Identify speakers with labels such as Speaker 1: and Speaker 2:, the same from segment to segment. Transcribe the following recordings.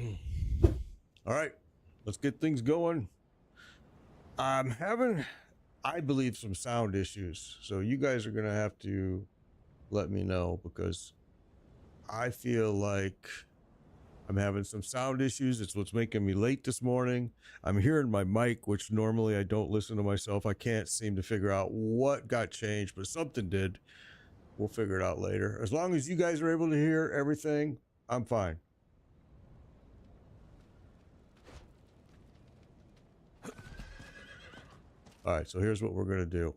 Speaker 1: All right, let's get things going. I'm having, I believe, some sound issues. So you guys are going to have to let me know because I feel like I'm having some sound issues. It's what's making me late this morning. I'm hearing my mic, which normally I don't listen to myself. I can't seem to figure out what got changed, but something did. We'll figure it out later. As long as you guys are able to hear everything, I'm fine. All right, so here's what we're going to do.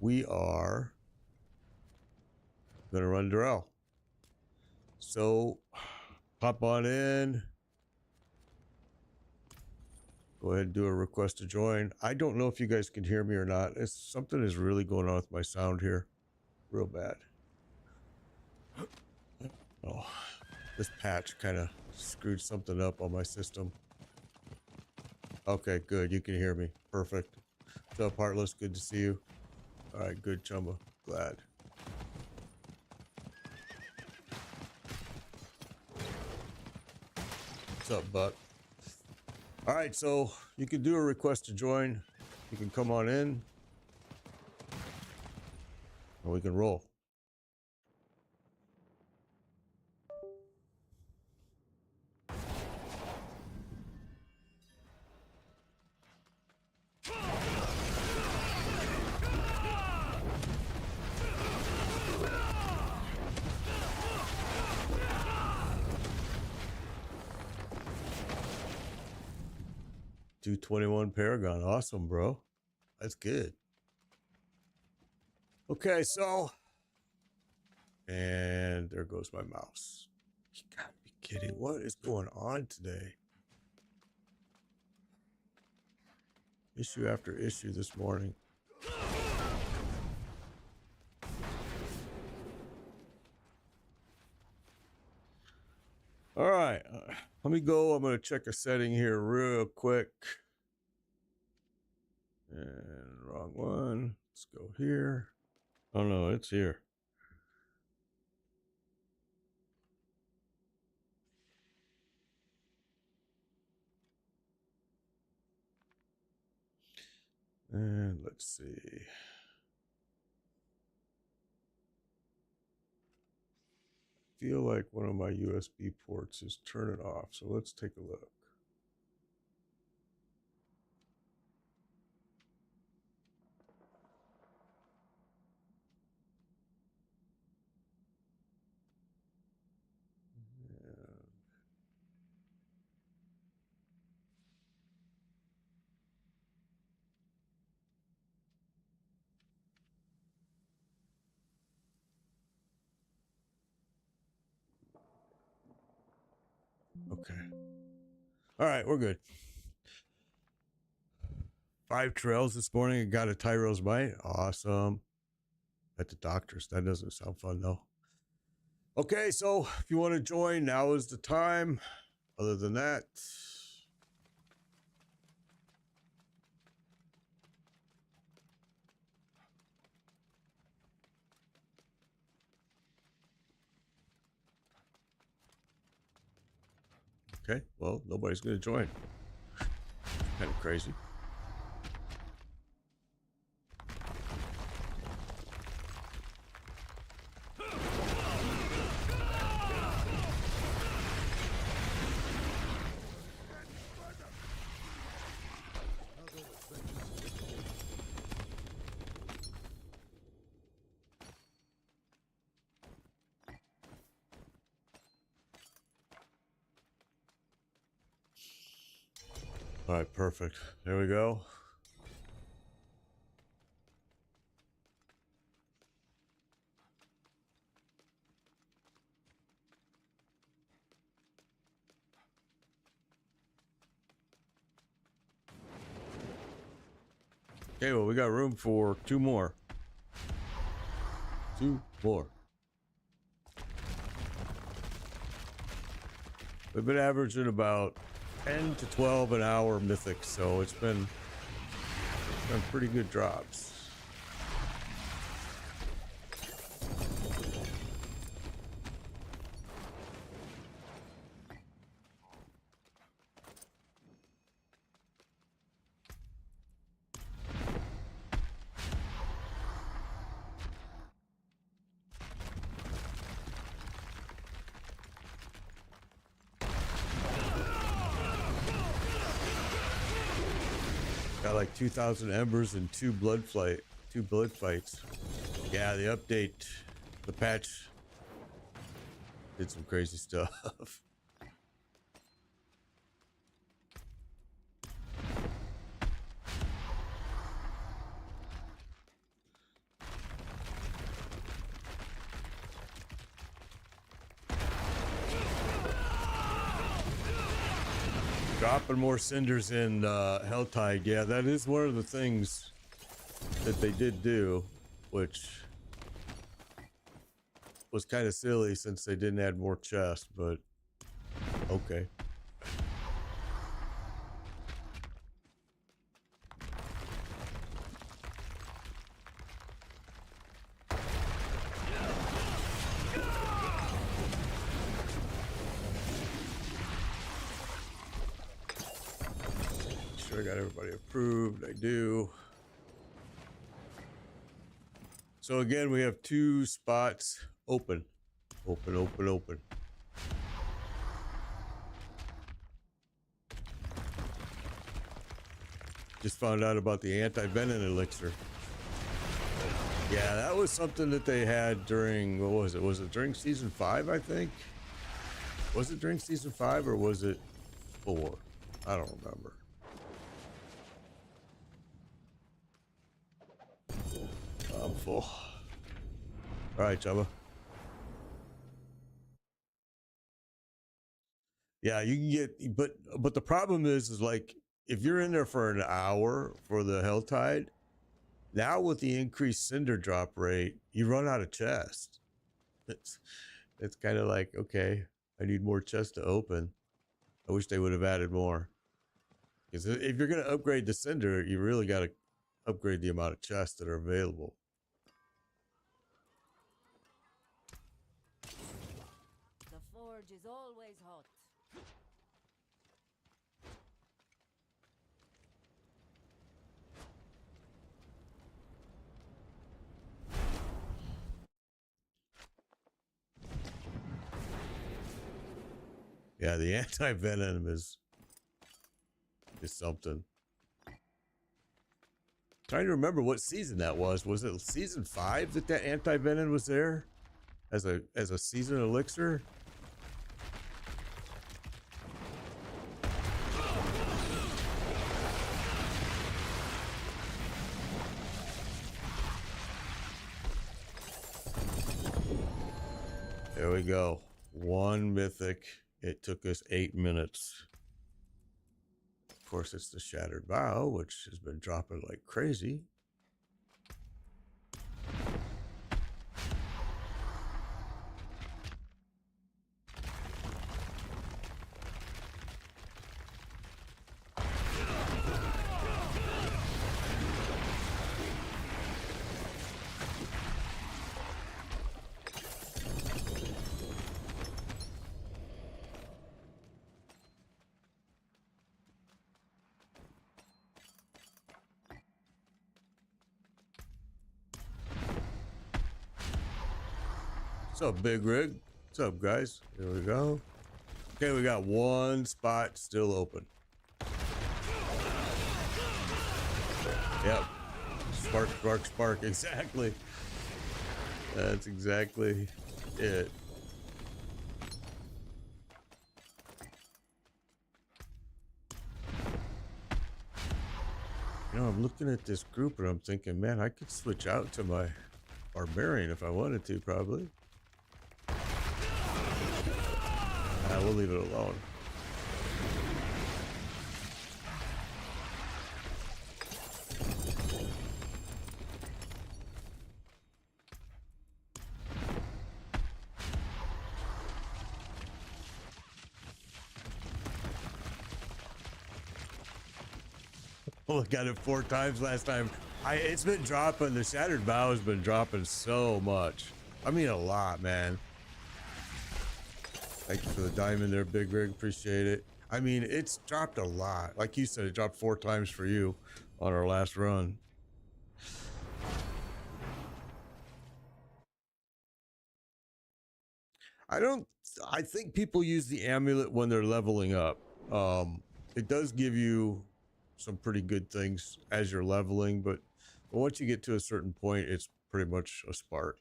Speaker 1: We are going to run Darrell. So hop on in. Go ahead and do a request to join. I don't know if you guys can hear me or not. Something is really going on with my sound here. Real bad. Oh, this patch kind of screwed something up on my system. Okay, good. You can hear me. Perfect. What's up, Heartless? Good to see you. All right, good, Chumba. Glad. What's up, Buck? All right, so you can do a request to join. You can come on in. And we can roll. Do 21 Paragon. Awesome, bro. That's good. Okay, so. And there goes my mouse. You gotta be kidding. What is going on today? Issue after issue this morning. All right. Let me go. I'm going to check a setting here real quick. And wrong one. Let's go here. Oh, no, it's here. And let's see. I feel like one of my USB ports is turning off. So let's take a look. Okay. All right, we're good. 5 trails this morning and got a Tyro's bite. Awesome. At the doctor's. That doesn't sound fun though. Okay, so if you want to join, now is the time. Other than that, okay, well, nobody's going to join. Kind of crazy. All right, perfect. There we go. Okay, well, we got room for 2 more. 2 more. We've been averaging about 10 to 12 an hour mythic, so it's been pretty good drops. got like 2,000 embers and two blood fights. Yeah, the update, the patch did some crazy stuff. Dropping more cinders in Helltide. Yeah, that is one of the things that they did do, which was kind of silly since they didn't add more chests, but okay. Sure, I got everybody approved. I do. So again, we have 2 spots open. Open. Just found out about the anti-venom elixir. Yeah, that was something that they had during, what was it? Was it during season 5, I think? Was it during season 5 or was it 4? I don't remember. I'm full. All right, Chubba. Yeah, you can get, but the problem is like if you're in there for an hour for the Helltide, now with the increased cinder drop rate, you run out of chests. It's kind of like, okay, I need more chests to open. I wish they would have added more. Because if you're going to upgrade the cinder, you really got to upgrade the amount of chests that are available.
Speaker 2: The forge is always hot.
Speaker 1: Yeah, the anti-venom is something. Trying to remember what season that was. Was it season 5 that anti-venom was there as a season elixir? There we go. 1 mythic. It took us 8 minutes. Of course, it's the Shattered Vow, which has been dropping like crazy. What's up, Big Rig? What's up, guys? Here we go. Okay, we got 1 spot still open. Yep. Spark. Exactly. That's exactly it. You know, I'm looking at this group and I'm thinking, man, I could switch out to my Barbarian if I wanted to, probably. We'll leave it alone. Well, I got it 4 times last time. It's been dropping. The Shattered Vow has been dropping so much. I mean, a lot, man. Thank you for the diamond there, Big Rig. Appreciate it. I mean, it's dropped a lot. Like you said, it dropped 4 times for you on our last run. I think people use the amulet when they're leveling up. It does give you some pretty good things as you're leveling, but once you get to a certain point, it's pretty much a spark.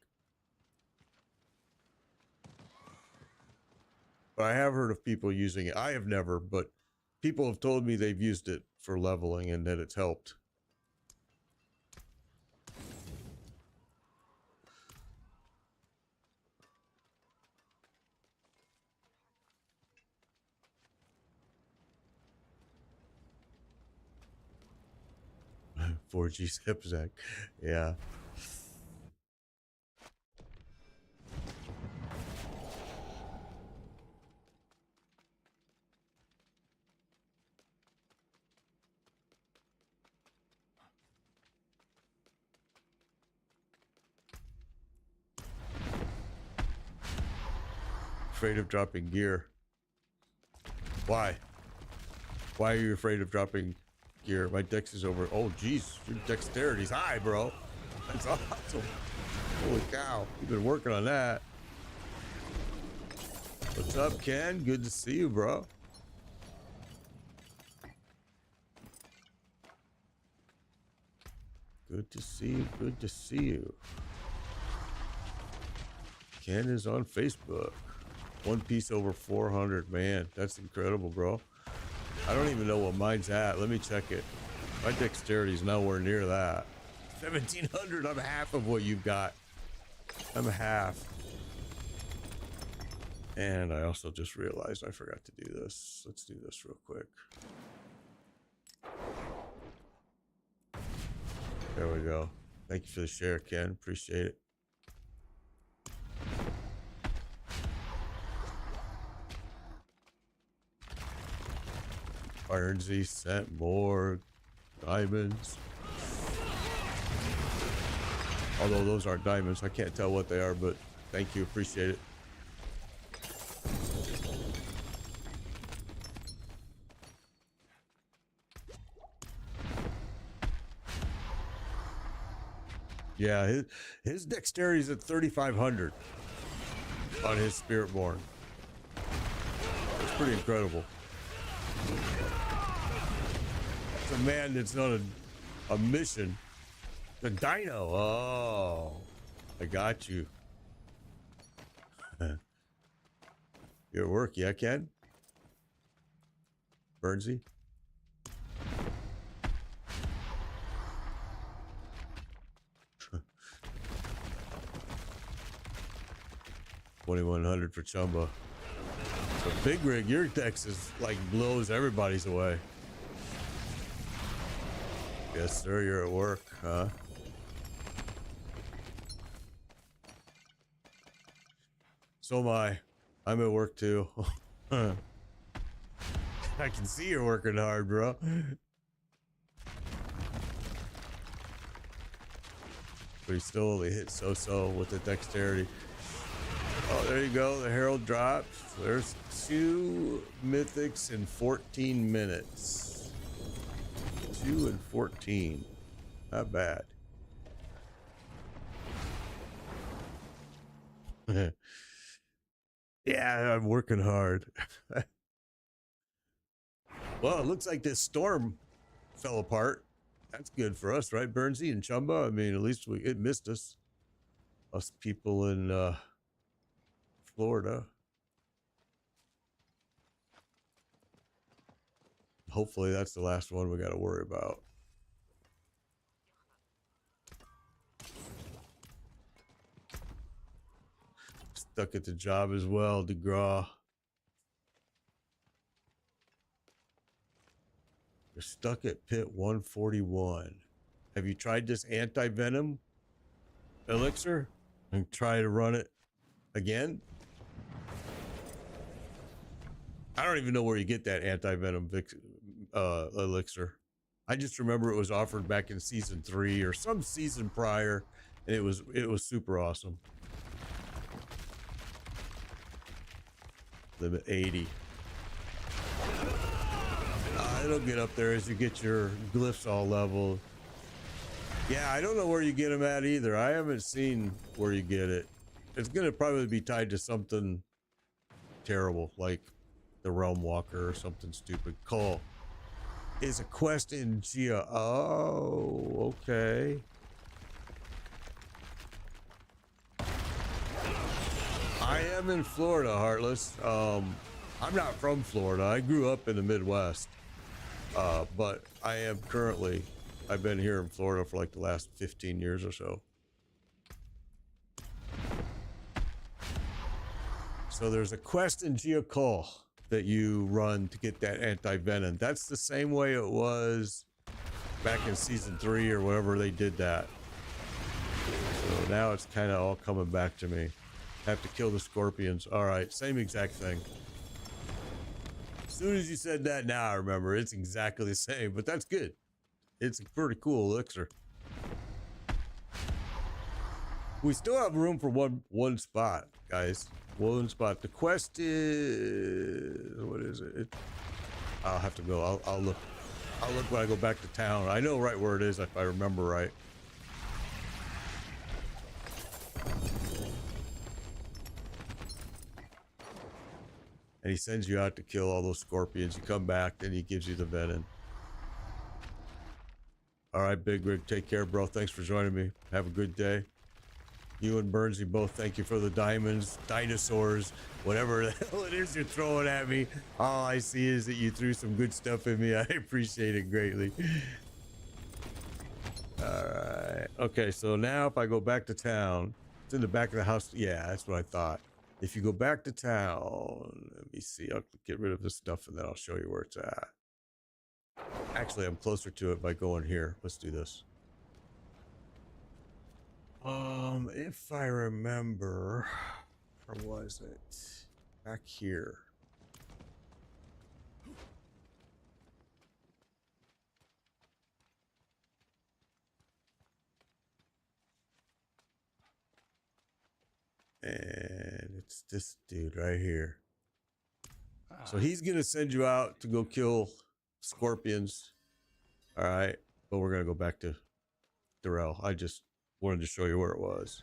Speaker 1: But I have heard of people using it. I have never, but people have told me they've used it for leveling and that it's helped. Four G Zipzak. Yeah. Afraid of dropping gear. Why? Why are you afraid of dropping gear? My dex is over. Oh, geez. Your dexterity's high, bro. That's awesome. Holy cow. You've been working on that. What's up, Ken? Good to see you, bro. Good to see you. Good to see you. Ken is on Facebook. One Piece over 400. Man, that's incredible, bro. I don't even know what mine's at. Let me check it. My dexterity is nowhere near that. 1700. I'm half of what you've got. I'm half. And I also just realized I forgot to do this. Let's do this real quick. There we go. Thank you for the share, Ken. Appreciate it. Ironsy sent more diamonds. Although those aren't diamonds, I can't tell what they are, but thank you, appreciate it. Yeah, his dexterity is at 3,500 on his Spiritborn. It's pretty incredible. It's a man that's on a mission. The dino. Oh, I got you. You're at work, yeah, Ken? Burnsy? $2,100 for Chumba. So Big Rig, your dex is like blows everybody's away. Yes, sir, you're at work, huh? So am I. I'm at work too. I can see you're working hard, bro. But he still only hit so-so with the dexterity. Oh, there you go. The Herald dropped. There's 2 mythics in 14 minutes. 2 and 14. Not bad. Yeah, I'm working hard. Well, it looks like this storm fell apart. That's good for us, right, Burnsy and Chumba? I mean, at least it missed us. Us people in Florida. Hopefully that's the last one we got to worry about. Stuck at the job as well, DeGraw. You're stuck at pit 141. Have you tried this anti-venom elixir and try to run it again? I don't even know where you get that anti-venom elixir. I just remember it was offered back in season 3 or some season prior, and it was super awesome. Limit 80. It'll get up there as you get your glyphs all leveled. Yeah, I don't know where you get them at either. I haven't seen where you get it. It's gonna probably be tied to something terrible, like the Realm Walker or something stupid. Cole. is a quest in Gia. Oh, okay. I am in Florida, Heartless. I'm not from Florida. I grew up in the Midwest. But I am currently, I've been here in Florida for like the last 15 years or so. So there's a quest in Geocol that you run to get that anti-venom. That's the same way it was back in season 3 or wherever they did that. So now it's kind of all coming back to me. Have to kill the scorpions. All right, same exact thing. As soon as you said that, now I remember. It's exactly the same, but that's good. It's a pretty cool elixir. We still have room for one spot, guys. One spot. The quest is, what is it? I'll have to go. I'll look. I'll look when I go back to town. I know right where it is if I remember right. And he sends you out to kill all those scorpions. You come back, then he gives you the venom. All right, Big Rig, take care, bro. Thanks for joining me. Have a good day. You and Burnsy both, thank you for the diamonds, dinosaurs, whatever the hell it is you're throwing at me. All I see is that you threw some good stuff at me. I appreciate it greatly. All right. Okay, so now if I go back to town, it's in the back of the house. Yeah, that's what I thought. If you go back to town, let me see. I'll get rid of this stuff and then I'll show you where it's at. Actually, I'm closer to it by going here. Let's do this. If I remember, where was it? Back here. And it's this dude right here. So he's gonna send you out to go kill scorpions. All right, but we're gonna go back to Darrell. I just wanted to show you where it was.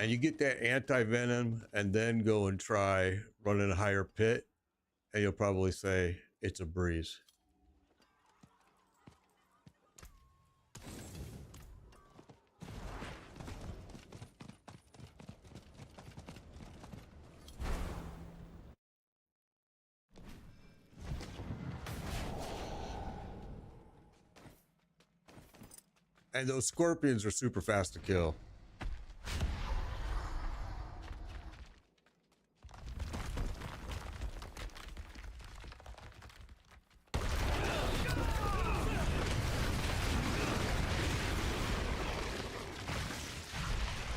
Speaker 1: And you get that anti-venom and then go and try running a higher pit and you'll probably say it's a breeze. And those scorpions are super fast to kill.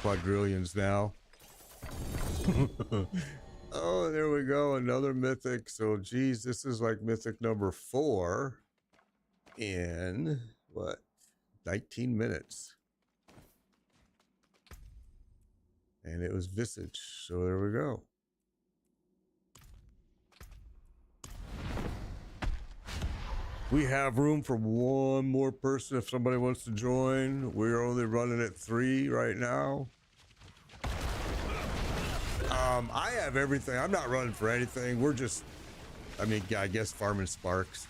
Speaker 1: Quadrillions now. Oh, there we go. Another mythic. So, geez, this is like mythic number 4 in what? 19 minutes. And it was Visage. So there we go. We have room for one more person if somebody wants to join. We're only running at 3 right now. I have everything. I'm not running for anything. We're just, I mean, I guess farming sparks.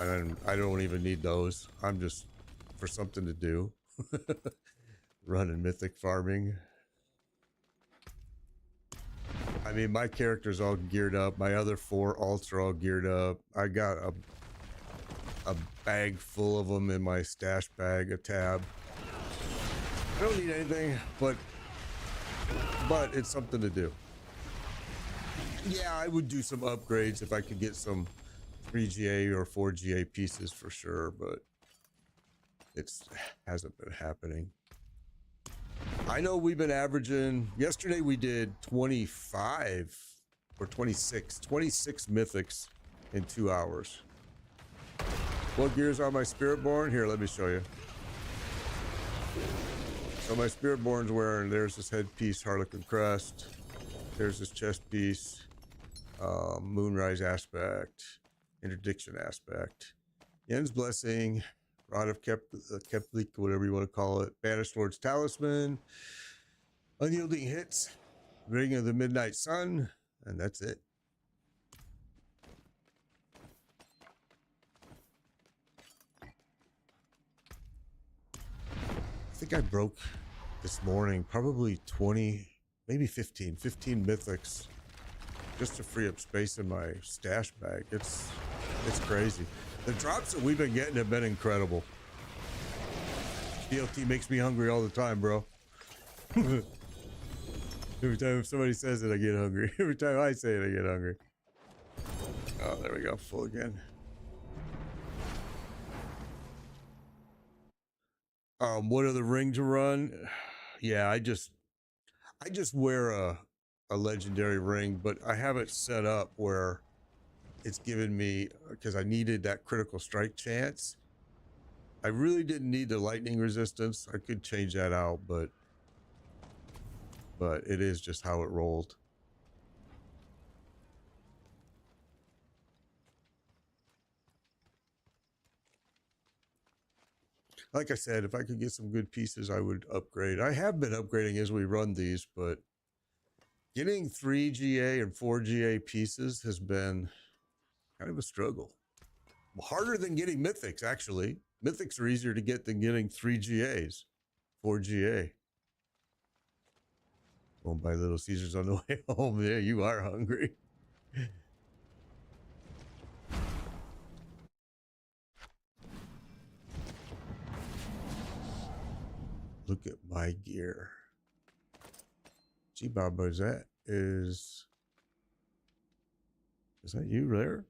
Speaker 1: And I don't even need those. I'm just for something to do. Running mythic farming. I mean, my character's all geared up. My other 4 alts are all geared up. I got a bag full of them in my stash bag, a tab. I don't need anything, but it's something to do. Yeah, I would do some upgrades if I could get some 3GA or 4GA pieces for sure, but it hasn't been happening. I know we've been averaging, yesterday we did 25 or 26 mythics in 2 hours. What gears are my Spiritborn? Here, let me show you. So my Spiritborn's wearing, there's this headpiece, Harlequin Crest. There's this chest piece, Moonrise Aspect, Interdiction Aspect, Yen's Blessing, Rod of Keplik, whatever you want to call it, Banished Lord's Talisman, Unyielding Hits, Ring of the Midnight Sun, and that's it. I think I broke this morning probably 20, maybe 15 mythics just to free up space in my stash bag. It's crazy. The drops that we've been getting have been incredible. DLT makes me hungry all the time, bro. Every time somebody says it, I get hungry. Every time I say it, I get hungry. Oh, there we go. Full again. What other ring to run? Yeah, I just wear a legendary ring, but I have it set up where it's given me, because I needed that critical strike chance. I really didn't need the lightning resistance. I could change that out, but it is just how it rolled. Like I said, if I could get some good pieces, I would upgrade. I have been upgrading as we run these, but getting 3 GA and 4 GA pieces has been kind of a struggle. Harder than getting mythics, actually. Mythics are easier to get than getting 3 GAs, 4 GA. Won't buy Little Caesars on the way home. Yeah, you are hungry. Look at my gear. Gee, Baba, is that you there?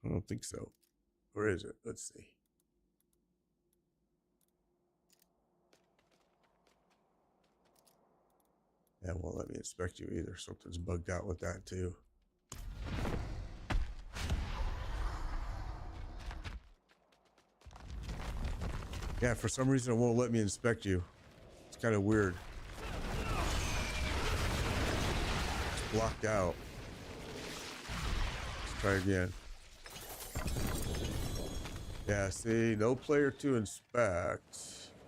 Speaker 1: I don't think so. Where is it? Let's see. That won't let me inspect you either. Something's bugged out with that too. Yeah, for some reason it won't let me inspect you. It's kind of weird. It's blocked out. Let's try again. Yeah, see, no player to inspect.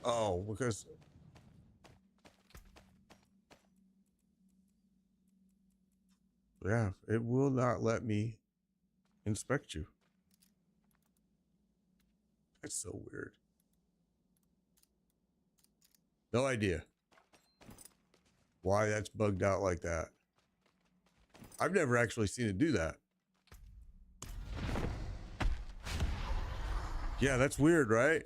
Speaker 1: Oh, because yeah, it will not let me inspect you. That's so weird. No idea why that's bugged out like that. I've never actually seen it do that. Yeah, that's weird, right?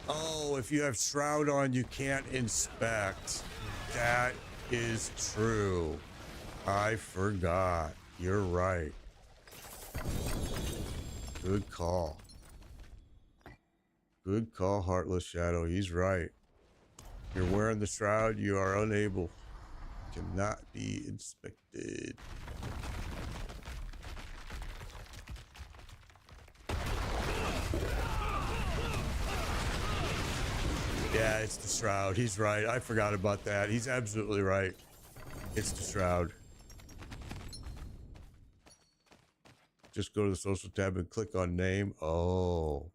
Speaker 1: Oh, if you have Shroud on, you can't inspect. That is true. I forgot. You're right. Good call. Good call, Heartless Shadow. He's right. You're wearing the Shroud. You are unable. Cannot be inspected. Yeah, it's the Shroud. He's right. I forgot about that. He's absolutely right. It's the Shroud. Just go to the social tab and click on name. Oh,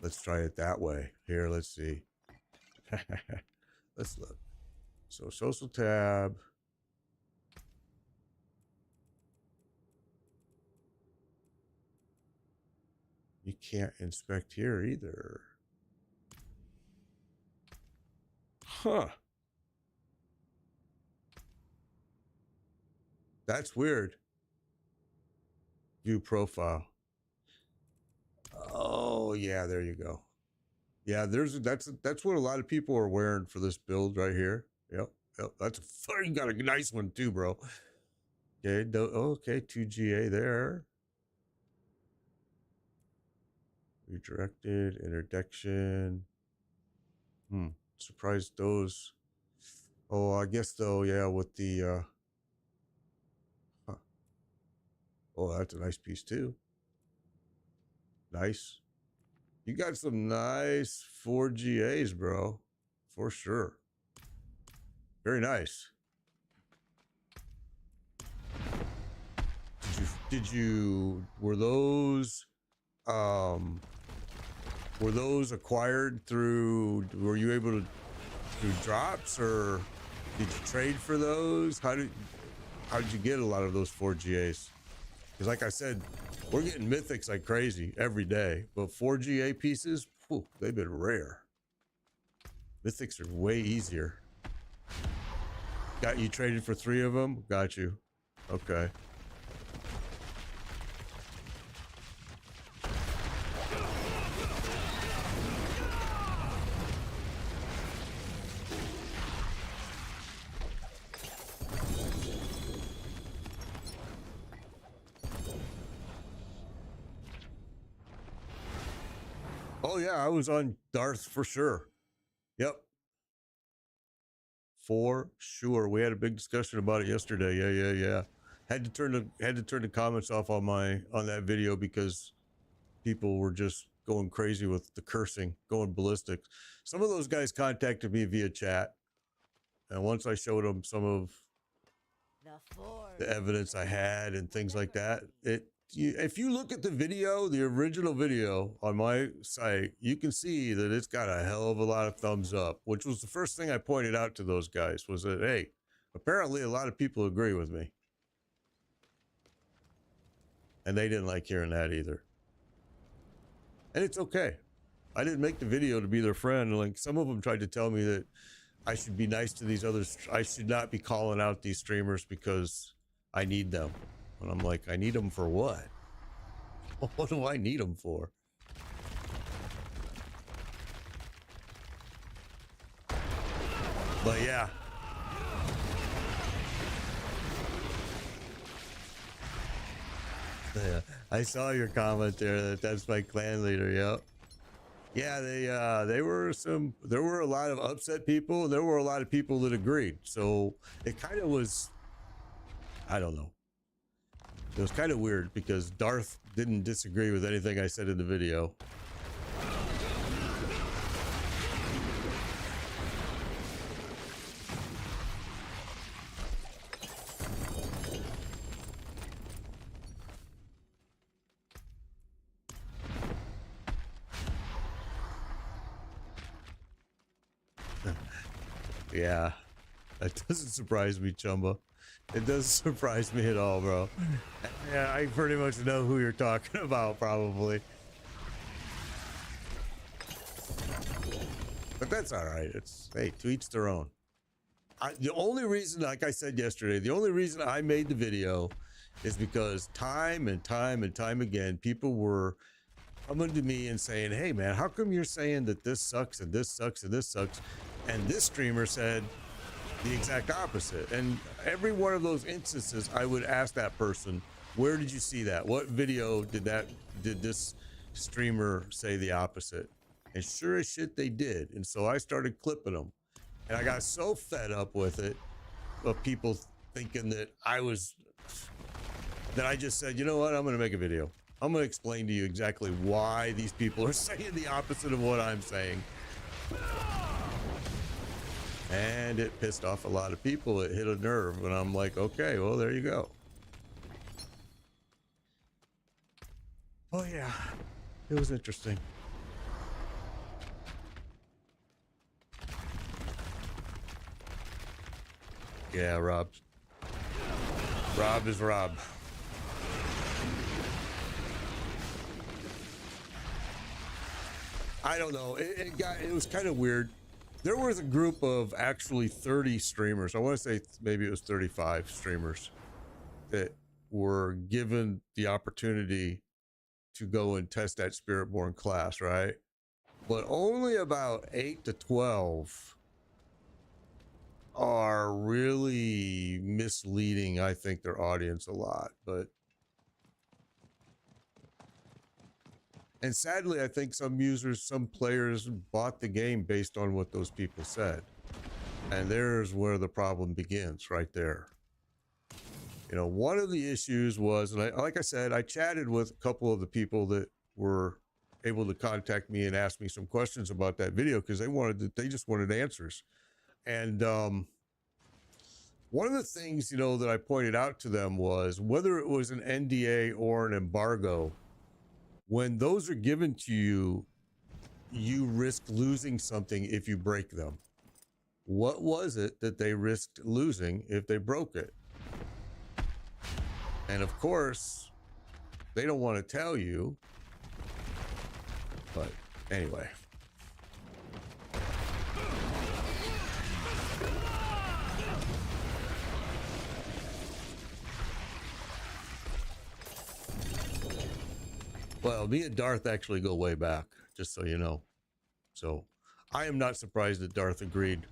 Speaker 1: let's try it that way. Here, let's see. Let's look. So social tab. You can't inspect here either. Huh. That's weird. View profile. Oh yeah, there you go. Yeah, that's what a lot of people are wearing for this build right here. Yep. That's you got a nice one too, bro. Okay, okay, 2 GA there. Redirected, interdiction. Surprised those. Oh, I guess though, yeah, with the huh. Oh, that's a nice piece too. Nice. You got some nice 4 GAs, bro. For sure. Very nice. Were those acquired through, were you able to through drops, or did you trade for those? How did you get a lot of those 4GAs? Because like I said, we're getting mythics like crazy every day, but 4GA pieces, whew, they've been rare. Mythics are way easier. Got you traded for 3 of them? Got you. Okay. Oh yeah, I was on Darth for sure. Yep. For sure. We had a big discussion about it yesterday. Yeah. Had to turn the comments off on that video because people were just going crazy with the cursing, going ballistic. Some of those guys contacted me via chat, and once I showed them some of the evidence I had and things like that, if you look at the video, the original video on my site, you can see that it's got a hell of a lot of thumbs up, which was the first thing I pointed out to those guys, was that, hey, apparently a lot of people agree with me. And they didn't like hearing that either. And it's okay. I didn't make the video to be their friend. Like, some of them tried to tell me that I should be nice to these others. I should not be calling out these streamers because I need them. And I'm like, I need them for what? What do I need them for? But yeah. Yeah, I saw your comment there that's my clan leader. Yep. Yeah, there were a lot of upset people, and there were a lot of people that agreed. So it kind of was, I don't know. It was kind of weird because Darth didn't disagree with anything I said in the video. Yeah, that doesn't surprise me, Chumba. It doesn't surprise me at all, bro. Yeah, I pretty much know who you're talking about, probably. But that's all right. It's, hey, to each their own. The only reason, like I said yesterday, the only reason I made the video is because time and time and time again, people were coming to me and saying, hey, man, how come you're saying that this sucks and this sucks and this sucks? And this streamer said the exact opposite. And every one of those instances, I would ask that person, where did you see that? What video did this streamer say the opposite? And sure as shit, they did. And so I started clipping them. And I got so fed up with it, of people thinking that I just said, you know what? I'm going to make a video. I'm going to explain to you exactly why these people are saying the opposite of what I'm saying. And it pissed off a lot of people. It hit a nerve. And I'm like, okay, well, there you go. Oh, yeah. It was interesting. Yeah, Rob. Rob is Rob. I don't know. It was kind of weird. There was a group of actually 30 streamers. I want to say maybe it was 35 streamers that were given the opportunity to go and test that Spiritborn class, right? But only about 8 to 12 are really misleading, I think, their audience a lot. And sadly, I think some players bought the game based on what those people said. And there's where the problem begins, right there. You know, one of the issues was, and like I said, I chatted with a couple of the people that were able to contact me and ask me some questions about that video because they just wanted answers. And one of the things, you know, that I pointed out to them was whether it was an NDA or an embargo, when those are given to you, you risk losing something if you break them. What was it that they risked losing if they broke it? And of course, they don't want to tell you. But anyway. Well, me and Darth actually go way back, just so you know. So I am not surprised that Darth agreed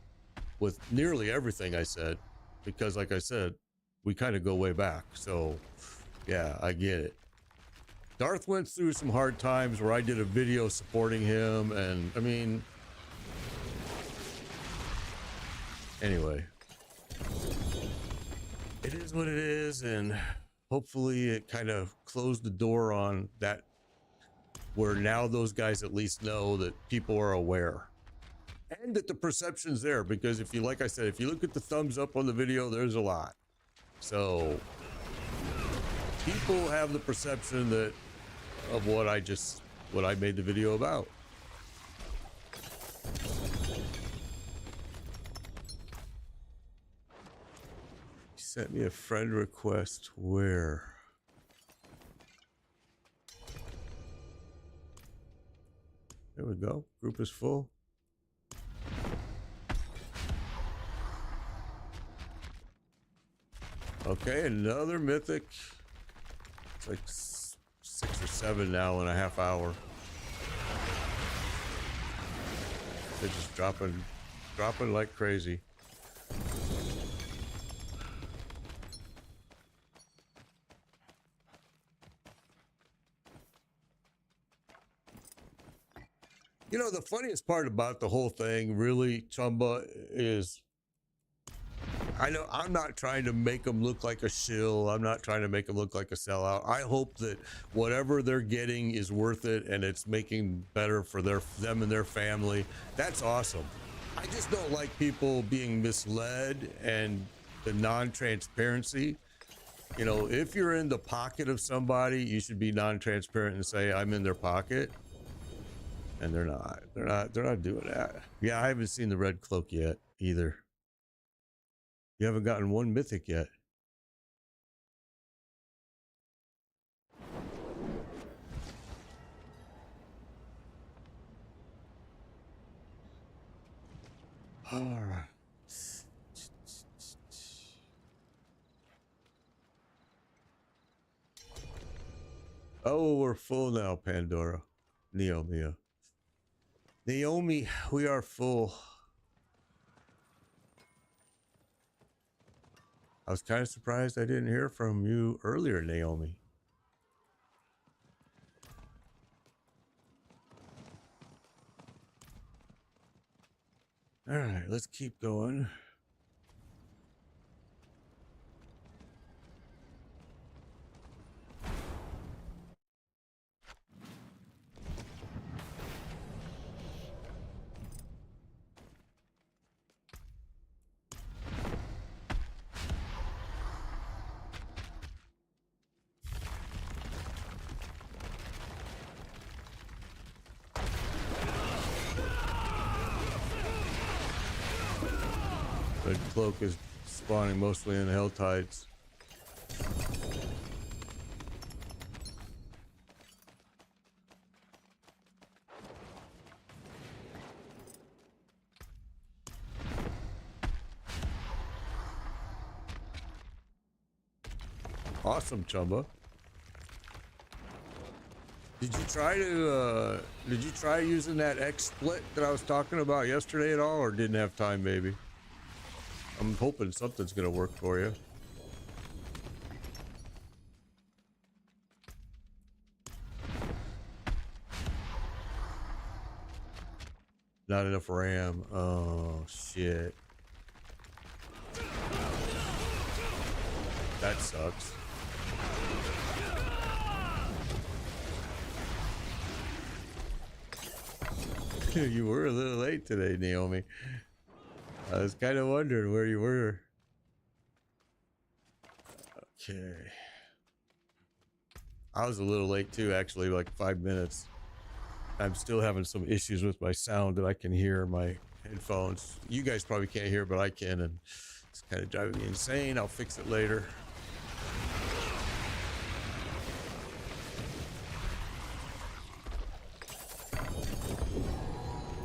Speaker 1: with nearly everything I said, because like I said, we kind of go way back. So yeah, I get it. Darth went through some hard times where I did a video supporting him, and I mean, anyway, it is what it is, and hopefully it kind of closed the door on that, where now those guys at least know that people are aware and that the perception's there. Because if you, like I said, if you look at the thumbs up on the video, there's a lot. So people have the perception that of what I made the video about. He sent me a friend request. Where? There we go. Group is full. Okay, another mythic. It's like 6 or 7 now in a half hour. They're just dropping like crazy. You know, the funniest part about the whole thing, really, Chumba, is I know I'm not trying to make them look like a shill. I'm not trying to make them look like a sellout. I hope that whatever they're getting is worth it and it's making better for them and their family. That's awesome. I just don't like people being misled and the non-transparency. You know, if you're in the pocket of somebody, you should be non-transparent and say, I'm in their pocket. And they're not doing that. Yeah, I haven't seen the red cloak yet either. You haven't gotten one mythic yet. All right. Oh, we're full now, Pandora. Naomi, we are full. I was kind of surprised I didn't hear from you earlier, Naomi. All right, let's keep going. Red cloak is spawning mostly in Hell Tides. Awesome, Chumba. Did you try using that X split that I was talking about yesterday at all, or didn't have time, maybe? I'm hoping something's gonna work for you. Not enough RAM. Oh shit. That sucks. You were a little late today, Naomi. I was kind of wondering where you were. Okay. I was a little late too, actually, like 5 minutes. I'm still having some issues with my sound that I can hear my headphones. You guys probably can't hear, but I can, and it's kind of driving me insane. I'll fix it later.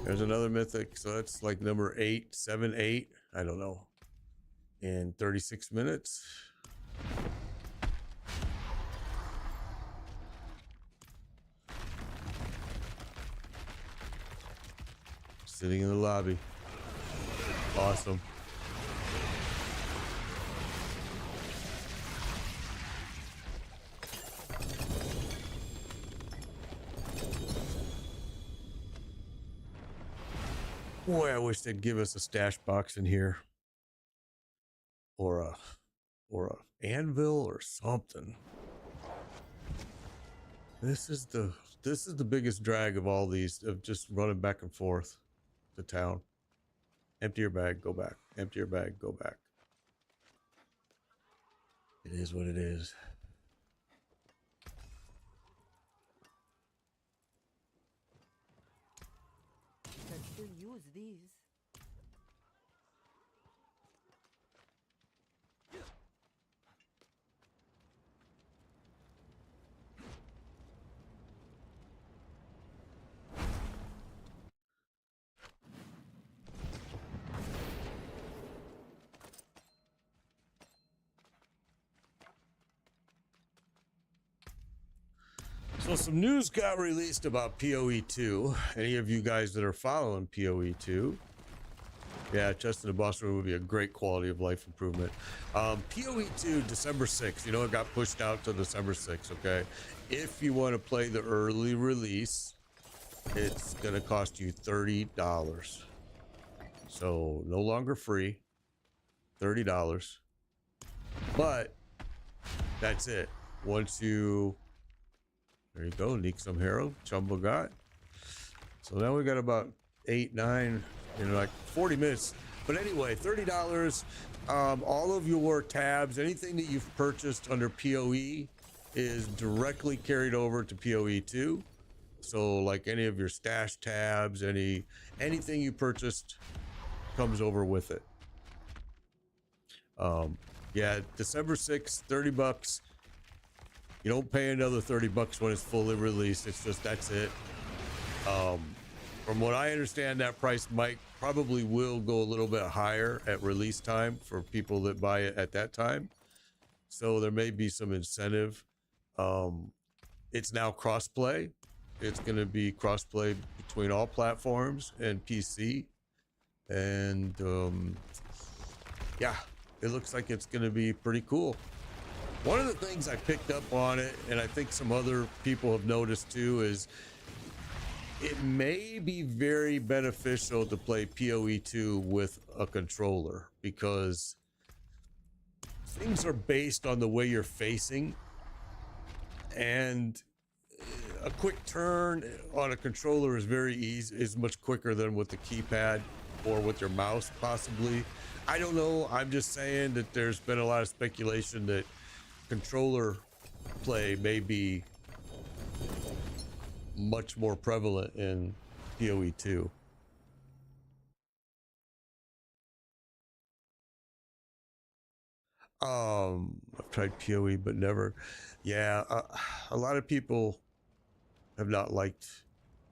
Speaker 1: There's another mythic, so that's like number 8, 7, 8. I don't know. In 36 minutes. Sitting in the lobby. Awesome. Boy, I wish they'd give us a stash box in here. Or a anvil or something. This is the biggest drag of all these, of just running back and forth to town. Empty your bag, go back. Empty your bag, go back. It is what it is.
Speaker 2: Can still use these.
Speaker 1: So some news got released about PoE 2. Any of you guys that are following PoE 2? Yeah, Chest in the Boss Room would be a great quality of life improvement. PoE 2, December 6th. You know, it got pushed out to December 6th, okay? If you want to play the early release, it's going to cost you $30. So no longer free, $30. But that's it. Once you... There you go, Neek some Herald, Chumbo got. So now we got about 8, 9, like 40 minutes. But anyway, $30. All of your tabs, anything that you've purchased under PoE is directly carried over to PoE 2. So like any of your stash tabs, anything you purchased comes over with it. Yeah, December 6th, $30. You don't pay another $30 when it's fully released. It's just, that's it. From what I understand, that price probably will go a little bit higher at release time for people that buy it at that time. So there may be some incentive. It's now crossplay. It's going to be crossplay between all platforms and PC. And yeah, it looks like it's going to be pretty cool. One of the things I picked up on it, and I think some other people have noticed too, is it may be very beneficial to play PoE 2 with a controller, because things are based on the way you're facing, and a quick turn on a controller is very easy, is much quicker than with the keypad or with your mouse possibly. I don't know. I'm just saying that there's been a lot of speculation that controller play may be much more prevalent in PoE 2. I've tried PoE but never. Yeah, a lot of people have not liked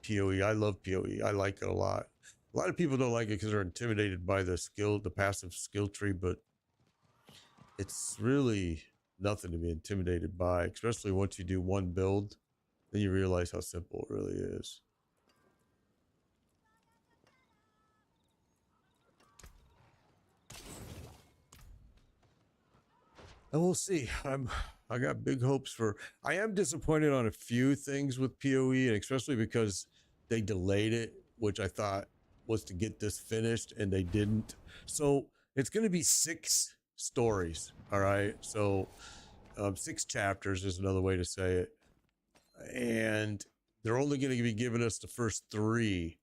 Speaker 1: PoE. I love PoE. I like it a lot. A lot of people don't like it because they're intimidated by the passive skill tree, but it's really nothing to be intimidated by, especially once you do one build, then you realize how simple it really is. And we'll see. I got big hopes for. I am disappointed on a few things with PoE, and especially because they delayed it, which I thought was to get this finished, and they didn't. So it's going to be 6 stories. All right. So 6 chapters is another way to say it. And they're only going to be giving us the first 3.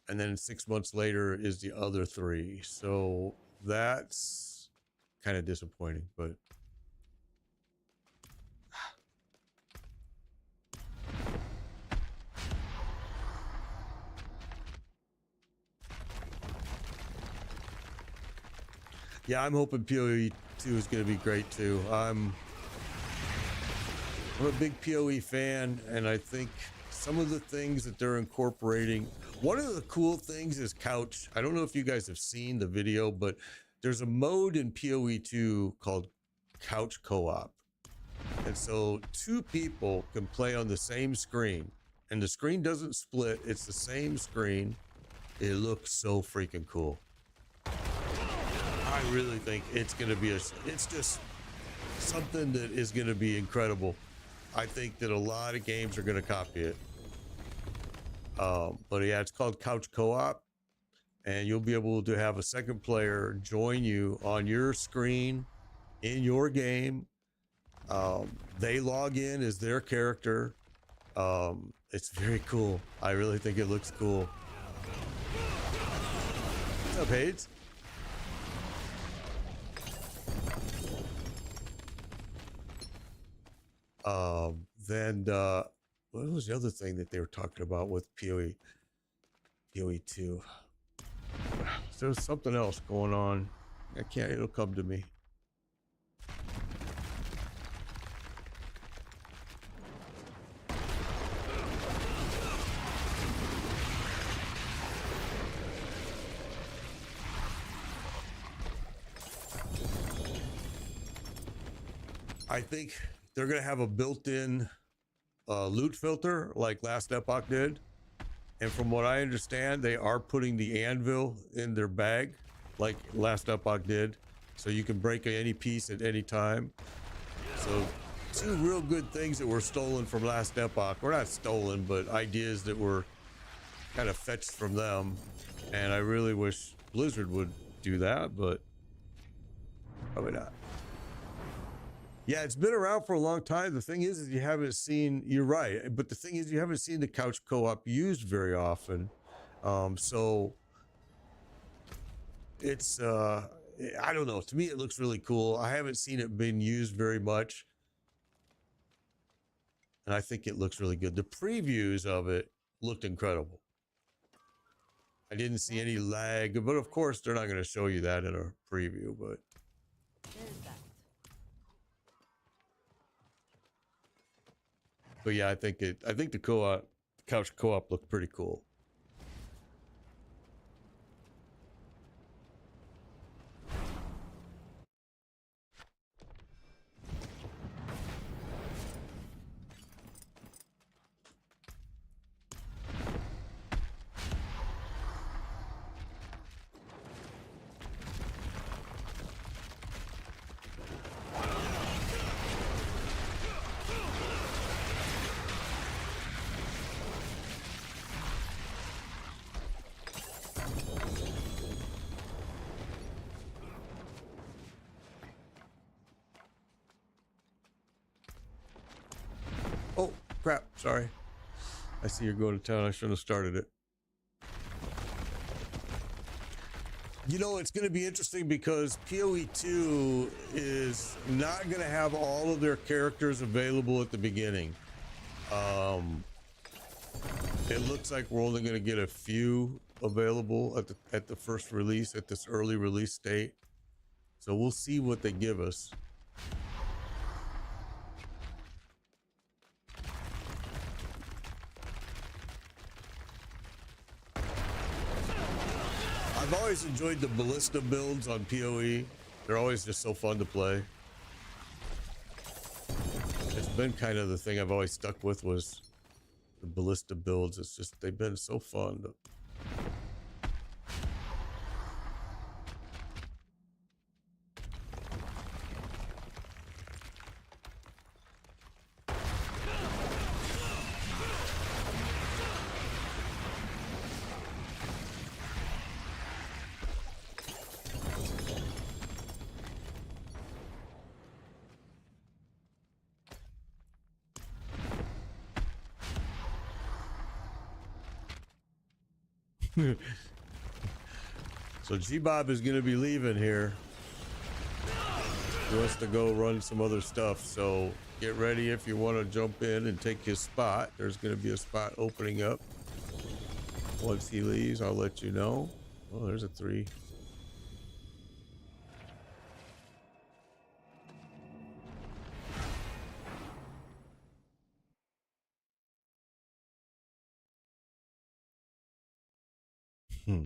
Speaker 1: And then 6 months later is the other 3. So that's kind of disappointing, but Yeah, I'm hoping PoE 2 is going to be great too. I'm a big PoE fan, and I think some of the things that they're incorporating. One of the cool things is couch. I don't know if you guys have seen the video, but there's a mode in PoE 2 called couch co-op. And so two people can play on the same screen, and the screen doesn't split. It's the same screen. It looks so freaking cool. I really think it's going to be it's just something that is going to be incredible. I think that a lot of games are going to copy it. But yeah, it's called couch co-op, and you'll be able to have a second player join you on your screen in your game. They log in as their character. It's very cool. I really think it looks cool. What's up, Hades? Then what was the other thing that they were talking about with PoE 2? There's something else going on. I can't, it'll come to me. I think they're going to have a built-in loot filter like Last Epoch did. And from what I understand, they are putting the anvil in their bag like Last Epoch did. So you can break any piece at any time. So two real good things that were stolen from Last Epoch. Or not stolen, but ideas that were kind of fetched from them. And I really wish Blizzard would do that, but probably not. Yeah, it's been around for a long time. The thing is you haven't seen, you're right, but the thing is you haven't seen the couch co-op used very often. So it's, I don't know. To me, it looks really cool. I haven't seen it being used very much. And I think it looks really good. The previews of it looked incredible. I didn't see any lag, but of course they're not going to show you that in a preview, but. But yeah, I think the co-op, couch co-op looked pretty cool. Oh, crap. Sorry. I see you're going to town. I shouldn't have started it. You know, it's going to be interesting because PoE 2 is not going to have all of their characters available at the beginning. It looks like we're only going to get a few available at the first release, at this early release state. So we'll see what they give us. I've always enjoyed the ballista builds on PoE. They're always just so fun to play. It's been kind of the thing I've always stuck with was the ballista builds. It's just, they've been so fun. So G-Bob is going to be leaving here. He wants to go run some other stuff. So get ready if you want to jump in and take his spot. There's going to be a spot opening up. Once he leaves, I'll let you know. Oh, there's a 3. Hmm.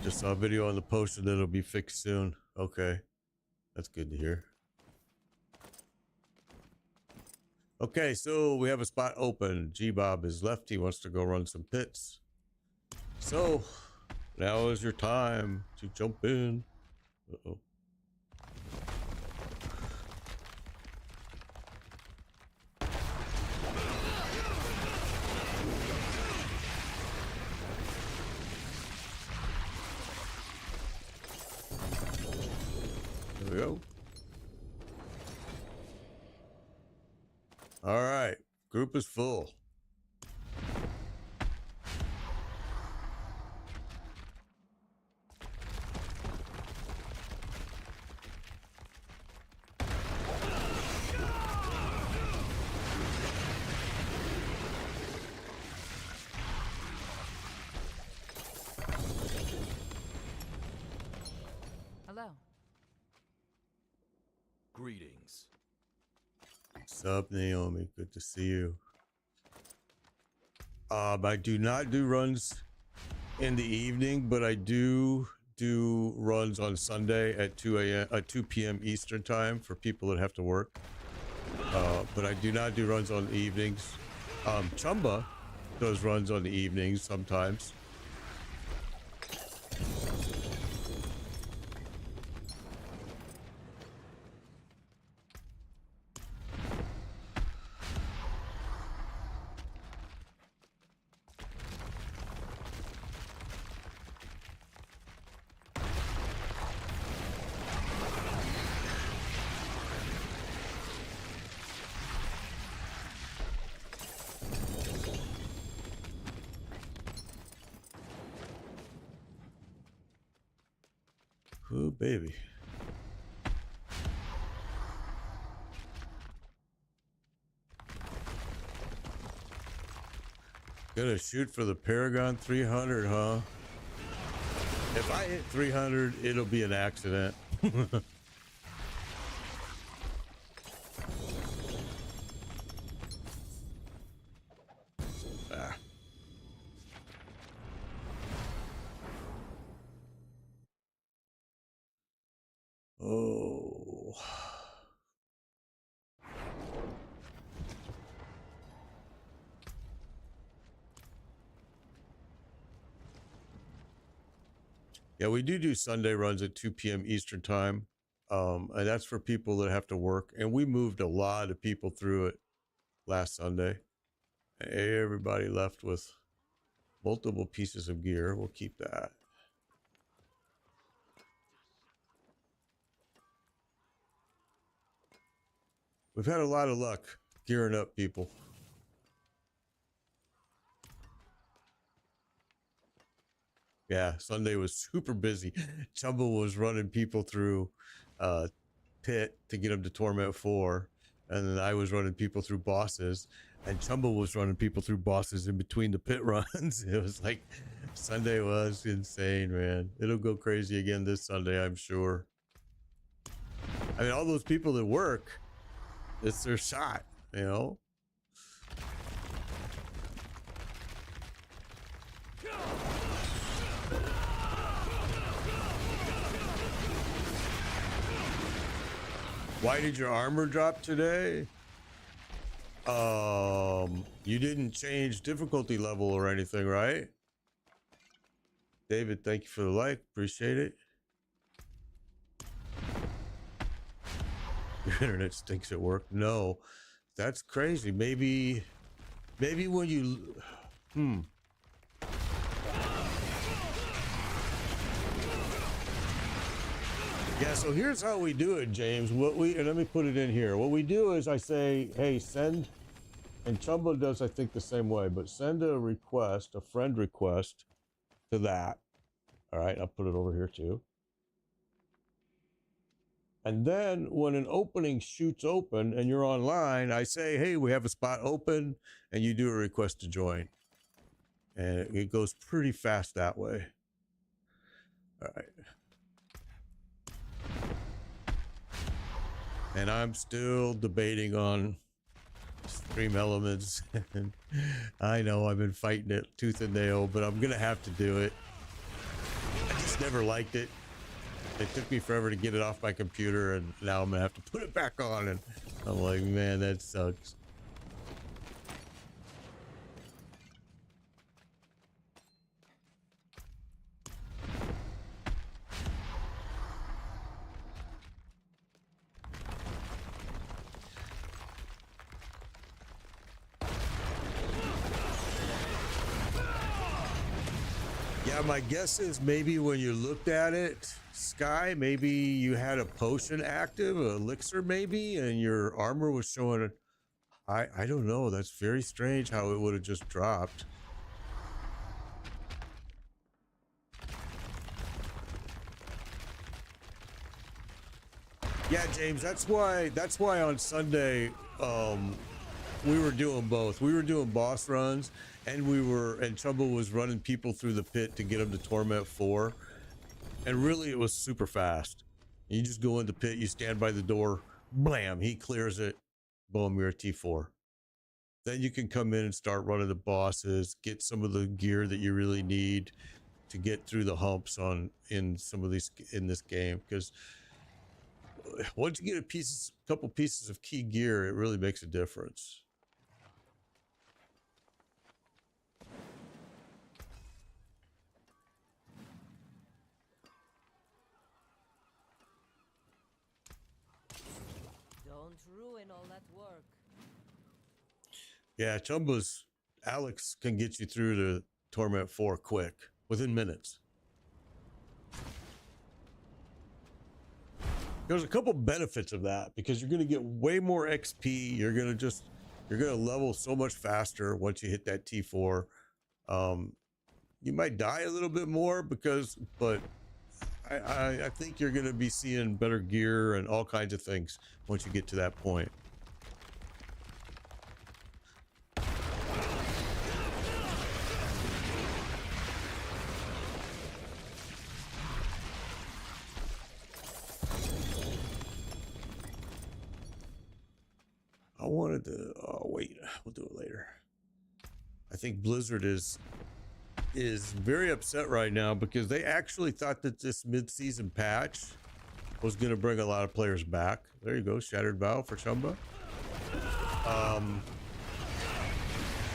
Speaker 1: Just saw a video on the poster that'll be fixed soon. Okay. That's good to hear. Okay, so we have a spot open. G-Bob is left. He wants to go run some pits. So now is your time to jump in. Uh-oh. There we go. All right, group is full.
Speaker 2: Hello.
Speaker 3: Greetings.
Speaker 1: What's up, Naomi? Good to see you. I do not do runs in the evening, but I do runs on Sunday at 2 p.m. Eastern time for people that have to work. But I do not do runs on the evenings. Chumba does runs on the evenings sometimes. Oh, baby. Gonna shoot for the Paragon 300, huh? If I hit 300, it'll be an accident. Ah. Oh. Yeah, we do Sunday runs at 2 p.m. Eastern time. And that's for people that have to work. And we moved a lot of people through it last Sunday. Everybody left with multiple pieces of gear. We'll keep that. We've had a lot of luck gearing up, people. Yeah, Sunday was super busy. Chumba was running people through pit to get them to Torment 4. And then I was running people through bosses. And Chumba was running people through bosses in between the pit runs. It was like, Sunday was insane, man. It'll go crazy again this Sunday, I'm sure. I mean, all those people that work, it's their shot, you know? Why did your armor drop today? You didn't change difficulty level or anything, right? David, thank you for the like. Appreciate it. Your internet stinks at work. No, that's crazy. Maybe when you, Yeah, so here's how we do it, James. And let me put it in here. What we do is I say, hey, send, and Chumbo does, I think, the same way, but send a request, a friend request to that. All right, I'll put it over here too. And then when an opening shoots open and you're online, I say, hey, we have a spot open, and you do a request to join. And it goes pretty fast that way. All right. And I'm still debating on stream elements. I know I've been fighting it tooth and nail, but I'm gonna have to do it. I just never liked it. It took me forever to get it off my computer, and now I'm gonna have to put it back on, and I'm like, man, that sucks. Yeah, my guess is maybe when you looked at it, Sky, maybe you had a potion active, a elixir maybe, and your armor was showing it. I don't know. That's very strange how it would have just dropped. Yeah, James, that's why on Sunday we were doing both. We were doing boss runs, and Chumbo was running people through the pit to get them to Torment 4. And really it was super fast. You just go in the pit, you stand by the door, blam, he clears it, boom, you're at T4. Then you can come in and start running the bosses, get some of the gear that you really need to get through the humps in this game, because once you get a couple pieces of key gear, it really makes a difference.
Speaker 2: Don't ruin all that work.
Speaker 1: Yeah, Alex can get you through to Torment 4 quick, within minutes. There's a couple benefits of that, because you're going to get way more XP. You're going to level so much faster once you hit that T4. You might die a little bit more but I think you're going to be seeing better gear and all kinds of things once you get to that point. I wanted to, oh wait, we'll do it later. I think Blizzard is very upset right now because they actually thought that this mid-season patch was going to bring a lot of players back. There you go, Shattered Vow for Chumba.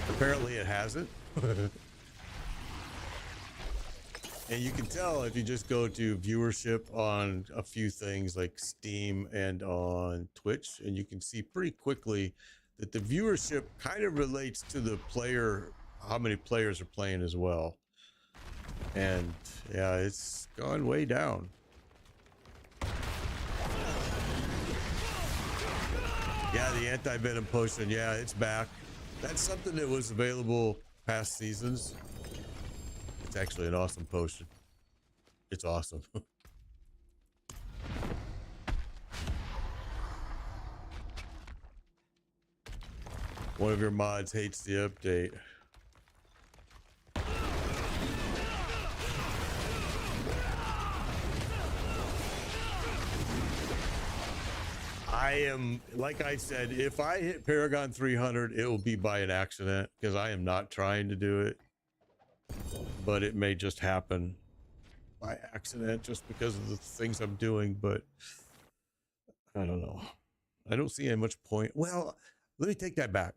Speaker 1: Apparently it hasn't. And you can tell if you just go to viewership on a few things like Steam and on Twitch, and you can see pretty quickly that the viewership kind of relates to the player, how many players are playing as well. And yeah, it's gone way down. Yeah, the anti-venom potion, yeah, it's back. That's something that was available past seasons. It's actually an awesome potion. It's awesome. One of your mods hates the update. I am, like I said, if I hit Paragon 300, it will be by an accident, because I am not trying to do it. But it may just happen by accident just because of the things I'm doing, but I don't know. I don't see much point. Well, let me take that back.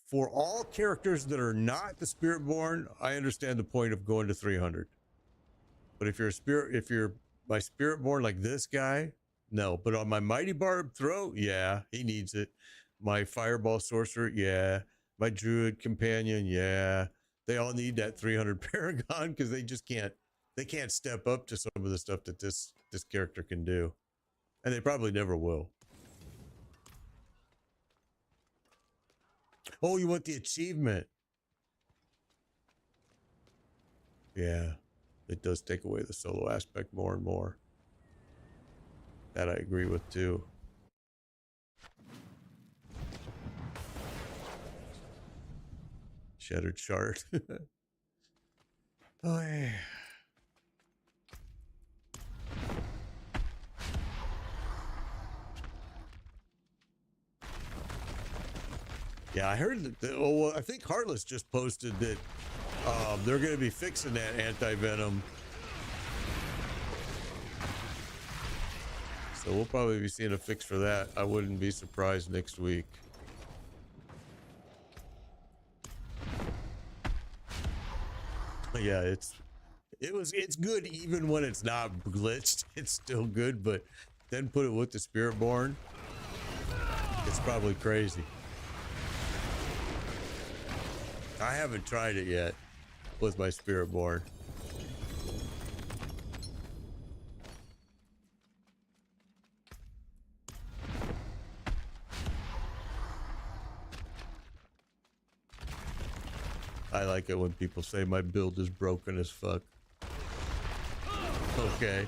Speaker 1: For all characters that are not the Spiritborn, I understand the point of going to 300. But if you're my Spiritborn like this guy, no. But on my Mighty Barb Throat, yeah, he needs it. My Fireball Sorcerer, yeah. My Druid Companion, yeah. They all need that 300 Paragon because they just can't they can't step up to some of the stuff that this character can do, and they probably never will. Oh, you want the achievement? Yeah, it does take away the solo aspect more and more. That I agree with too. Shattered shard. Oh, yeah. Yeah, I heard that. I think Heartless just posted that they're going to be fixing that anti-venom. So we'll probably be seeing a fix for that. I wouldn't be surprised next week. Yeah, it's good even when it's not glitched. It's still good, but then put it with the Spiritborn. It's probably crazy. I haven't tried it yet with my Spiritborn. I like it when people say my build is broken as fuck. Okay.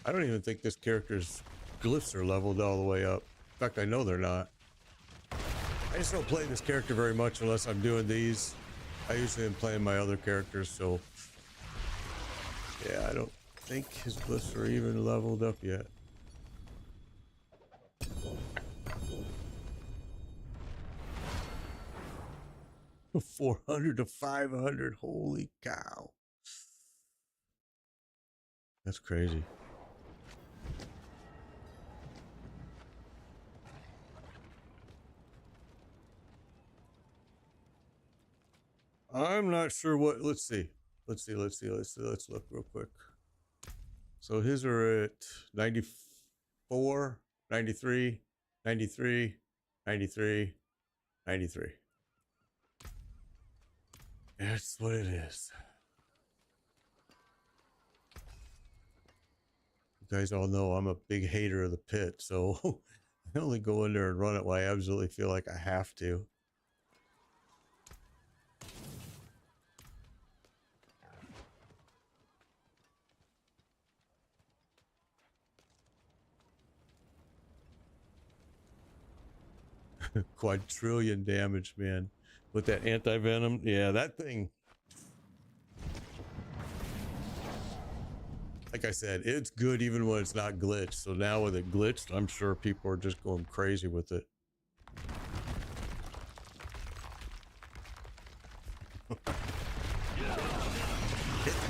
Speaker 1: I don't even think this character's glyphs are leveled all the way up. In fact, I know they're not. I just don't play this character very much unless I'm doing these. I usually am playing my other characters, so yeah, I don't think his glyphs are even leveled up yet. From 400 to 500, holy cow. That's crazy. I'm not sure what, let's see. Let's look real quick. So his are at 94, 93, 93, 93, 93. That's what it is. You guys all know I'm a big hater of the pit, so I only go in there and run it when I absolutely feel like I have to. Quadrillion damage, man. With that anti-venom, yeah, that thing. Like I said, it's good even when it's not glitched. So now with it glitched, I'm sure people are just going crazy with it. Hit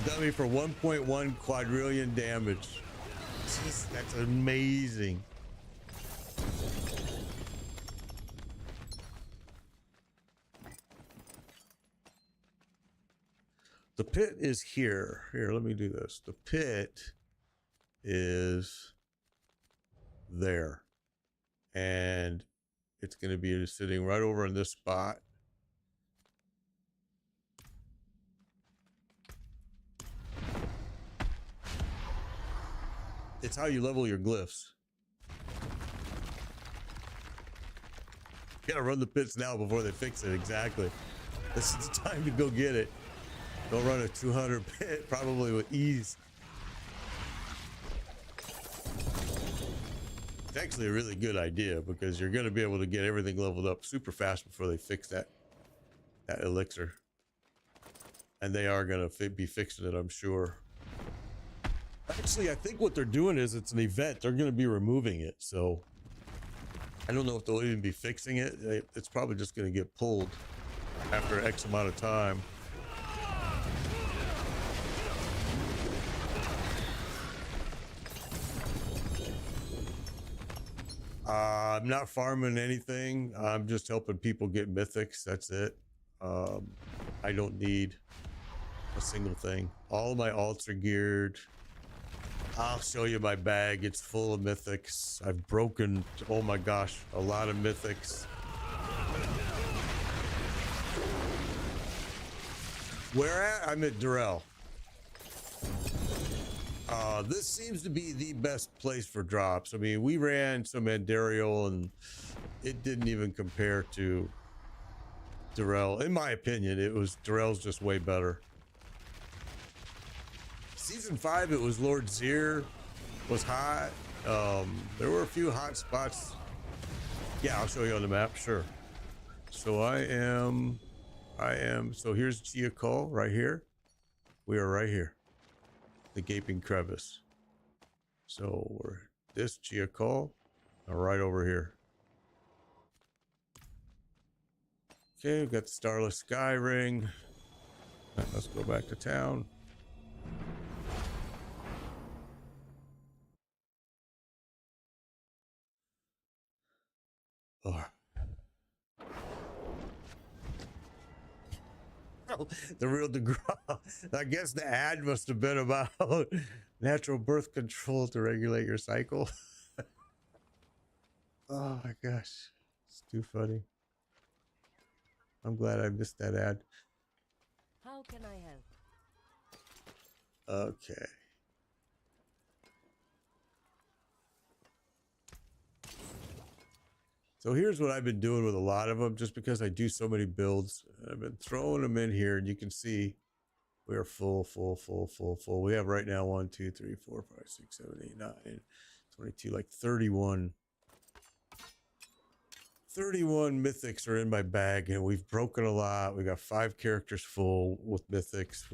Speaker 1: the dummy for 1.1 quadrillion damage. Jeez, that's amazing. The pit is here. Here, let me do this. The pit is there. And it's going to be sitting right over in this spot. It's how you level your glyphs. You gotta run the pits now before they fix it. Exactly. This is the time to go get it. Go run a 200 pit, probably with ease. It's actually a really good idea because you're going to be able to get everything leveled up super fast before they fix that elixir. And they are going to be fixing it, I'm sure. Actually, I think what they're doing is it's an event. They're going to be removing it. So I don't know if they'll even be fixing it. It's probably just going to get pulled after X amount of time. I'm not farming anything. I'm just helping people get mythics. That's it. I don't need a single thing. All of my alts are geared. I'll show you my bag. It's full of mythics. I've broken, oh my gosh, a lot of mythics. Where at? I'm at Durrell. This seems to be the best place for drops. I mean, we ran some Andariel and it didn't even compare to Durrell. In my opinion, Durrell's just way better. Season 5, it was Lord Zir was hot. There were a few hot spots. Yeah, I'll show you on the map, sure. So so here's Chiakol right here. We are right here. The gaping crevice. So we're this Chiakol right over here. Okay, we've got the Starless Sky Ring. Let's go back to town. Oh. The real DeGraw. I guess the ad must have been about natural birth control to regulate your cycle. Oh my gosh. It's too funny. I'm glad I missed that ad.
Speaker 2: How can I help?
Speaker 1: Okay. So here's what I've been doing with a lot of them, just because I do so many builds. I've been throwing them in here, and you can see we are full. We have right now 1, 2, 3, 4, 5, 6, 7, 8, 9, 22, like 31 mythics are in my bag, and we've broken a lot. We got 5 characters full with mythics.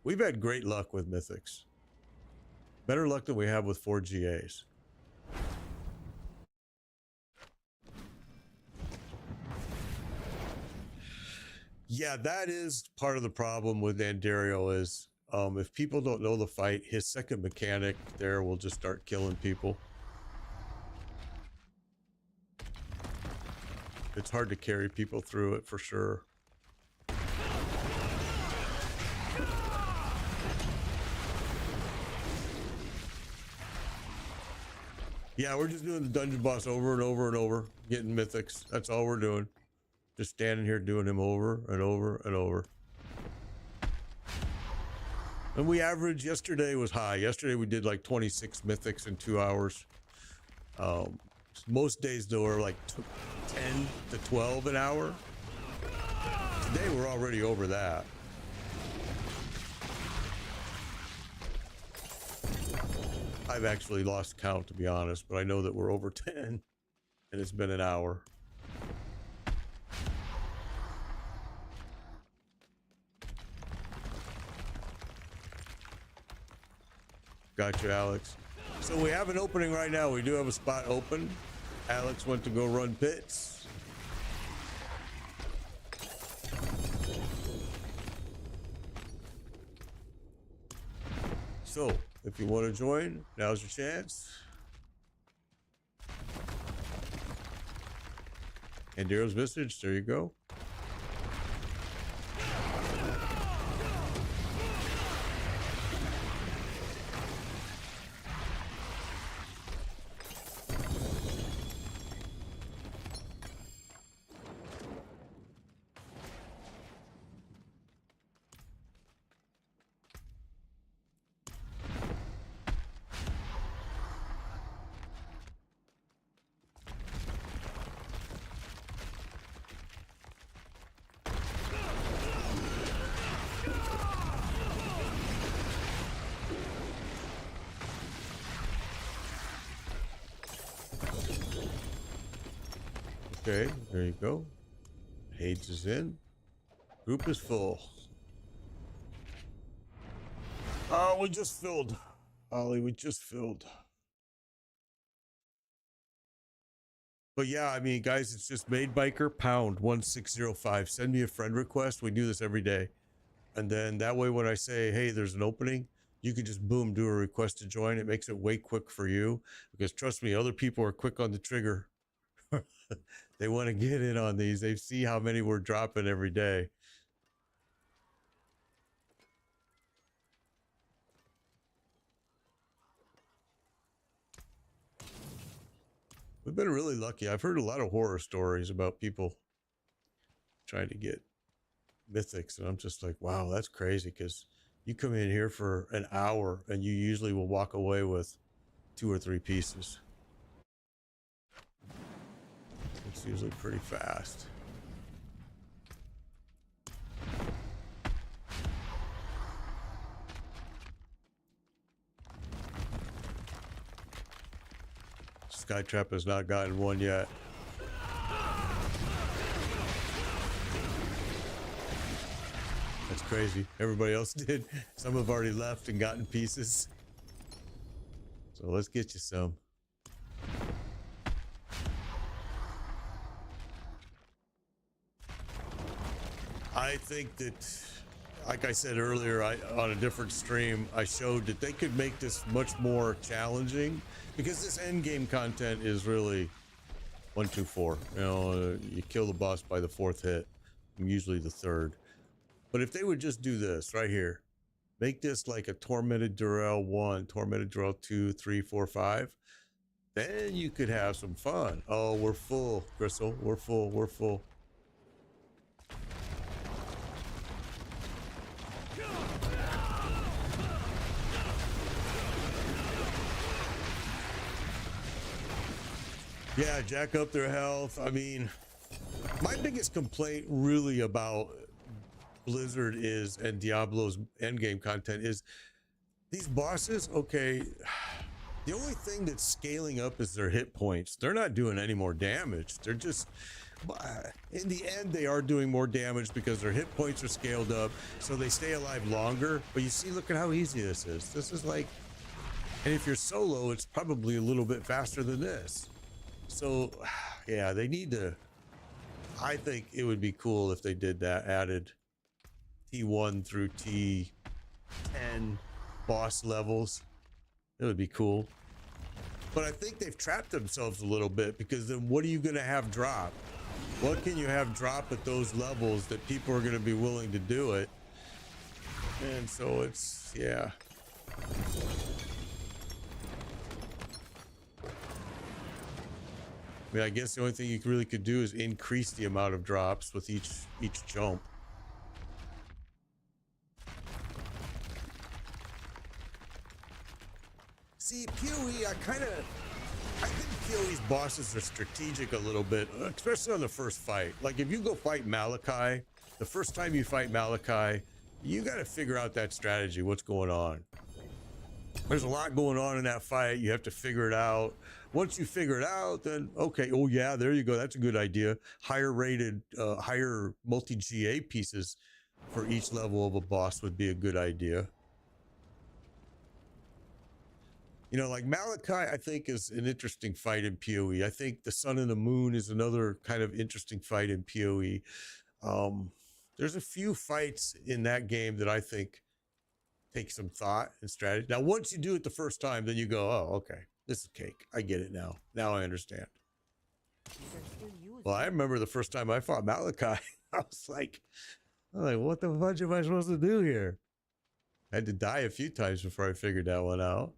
Speaker 1: We've had great luck with mythics. Better luck than we have with 4 GAs. Yeah, that is part of the problem with Andariel is if people don't know the fight, his second mechanic there will just start killing people. It's hard to carry people through it for sure. Yeah, we're just doing the dungeon boss over and over and over, getting mythics. That's all we're doing. Just standing here doing him over and over and over. And we averaged, yesterday was high. Yesterday we did like 26 mythics in 2 hours. Most days though are like 10 to 12 an hour. Today we're already over that. I've actually lost count, to be honest, but I know that we're over 10 and it's been an hour. Gotcha, Alex. So we have an opening right now. We do have a spot open. Alex went to go run pits. So if you want to join, now's your chance. And Daryl's message, there you go. Okay, there you go. Hades is in. Group is full. Oh, we just filled. Ollie, we just filled. But yeah, I mean, guys, it's just made biker pound 1605. Send me a friend request. We do this every day. And then that way, when I say, hey, there's an opening, you can just boom, do a request to join. It makes it way quick for you because trust me, other people are quick on the trigger. They want to get in on these. They see how many we're dropping every day. We've been really lucky. I've heard a lot of horror stories about people trying to get mythics, and I'm just like, wow, that's crazy, because you come in here for an hour and you usually will walk away with 2 or 3 pieces. It's usually pretty fast. Skytrap has not gotten one yet. That's crazy. Everybody else did. Some have already left and gotten pieces. So let's get you some. I think that, like I said earlier, on a different stream, I showed that they could make this much more challenging, because this end game content is really 1, 2, 4. You know, you kill the boss by the 4th hit, usually the 3rd. But if they would just do this right here, make this like a Tormented Durell 1, Tormented Durell 2, 3, 4, 5, then you could have some fun. Oh, we're full, Gristle. We're full. We're full. Yeah, jack up their health. I mean, my biggest complaint really about Blizzard is, and Diablo's endgame content is, these bosses, okay, the only thing that's scaling up is their hit points. They're not doing any more damage. They're just, in the end, they are doing more damage because their hit points are scaled up, so they stay alive longer. But you see, look at how easy this is. This is like, and if you're solo, it's probably a little bit faster than this. So, yeah, they need to, I think it would be cool if they did that, added T1 through T10 boss levels. It would be cool. But I think they've trapped themselves a little bit, because then what are you going to have drop? What can you have drop at those levels that people are going to be willing to do it? And so it's, yeah. I mean, I guess the only thing you really could do is increase the amount of drops with each jump. See, PoE, I think PoE's bosses are strategic a little bit, especially on the first fight. Like, if you go fight Malachi, the first time you fight Malachi, you got to figure out that strategy, what's going on. There's a lot going on in that fight. You have to figure it out. Once you figure it out, then okay, oh yeah, there you go. That's a good idea. Higher rated, higher multi-GA pieces for each level of a boss would be a good idea. You know, like Malachi, I think, is an interesting fight in PoE. I think the Sun and the Moon is another kind of interesting fight in PoE. There's a few fights in that game that I think take some thought and strategy. Now, once you do it the first time, then you go, oh, okay, this is cake. I get it now. Now I understand. Well, I remember the first time I fought Malachi, I was like, what the fudge am I supposed to do here? I had to die a few times before I figured that one out.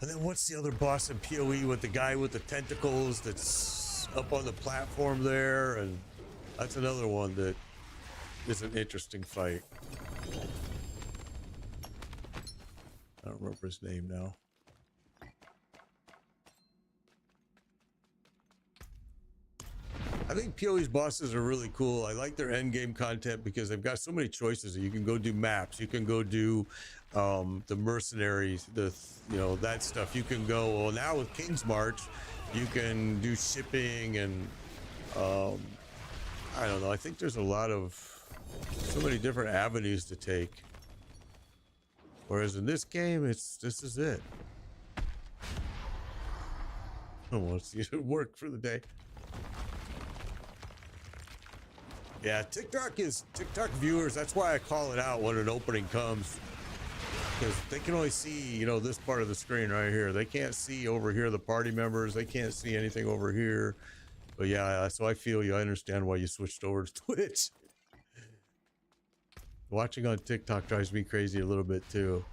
Speaker 1: And then what's the other boss in PoE with the guy with the tentacles that's up on the platform there? And that's another one that is an interesting fight. I don't remember his name now. I think PoE's bosses are really cool. I like their end game content because they've got so many choices. You can go do maps. You can go do the mercenaries, that stuff. You can go, well, now with King's March, you can do shipping and I don't know. I think there's so many different avenues to take. Whereas in this game, this is it. I want to see it work for the day. Yeah, TikTok viewers. That's why I call it out when an opening comes, because they can only see, this part of the screen right here. They can't see over here the party members. They can't see anything over here. But yeah, so I feel you. I understand why you switched over to Twitch. Watching on TikTok drives me crazy a little bit too.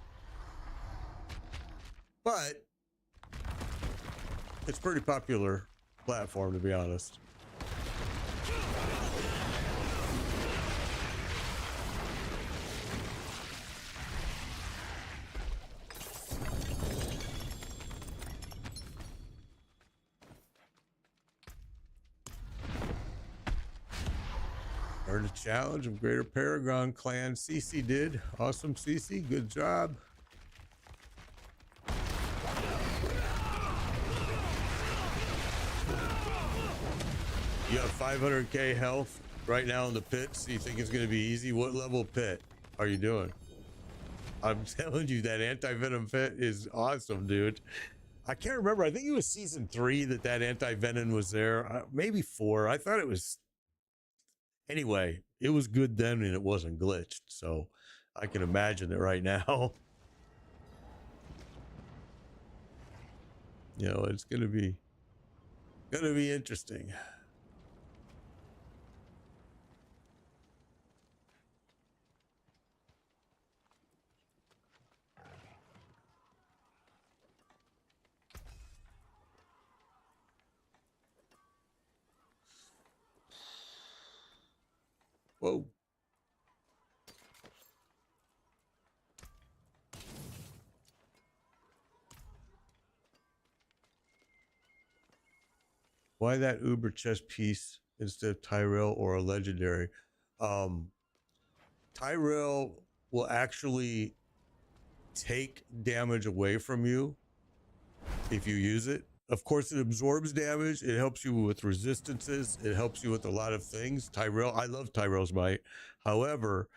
Speaker 1: But it's a pretty popular platform, to be honest. Earned a challenge of Greater Paragon Clan. Cece did. Awesome, Cece. Good job. You have 500k health right now in the pits. You think it's going to be easy? What level pit are you doing? I'm telling you, that anti-venom pit is awesome, dude. I can't remember. I think it was season 3 that anti-venom was there. Maybe 4. I thought it was. Anyway, it was good then and it wasn't glitched. So I can imagine it right now. It's going to be interesting. Whoa. Why that Uber chest piece instead of Tyrell or a legendary? Tyrell will actually take damage away from you if you use it. Of course, it absorbs damage. It helps you with resistances. It helps you with a lot of things. Tyrell, I love Tyrell's Might. However,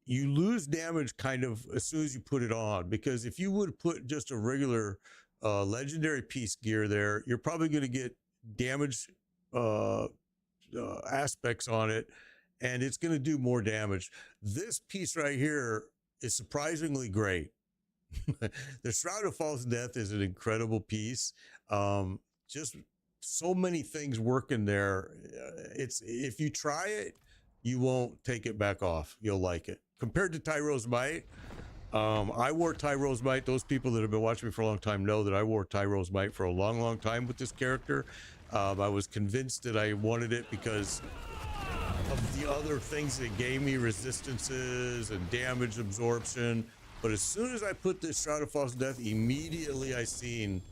Speaker 1: you lose damage kind of as soon as you put it on, because if you would put just a regular legendary piece gear there, you're probably going to get damage aspects on it, and it's going to do more damage. This piece right here is surprisingly great. The Shroud of False Death is an incredible piece. Just so many things working there. If you try it, you won't take it back off. You'll like it. Compared to Tyrell's Might, I wore Tyrell's Might. Those people that have been watching me for a long time know that I wore Tyrell's Might for a long, long time with this character. I was convinced that I wanted it because of the other things that gave me resistances and damage absorption. But as soon as I put this Shroud of False Death, immediately I seen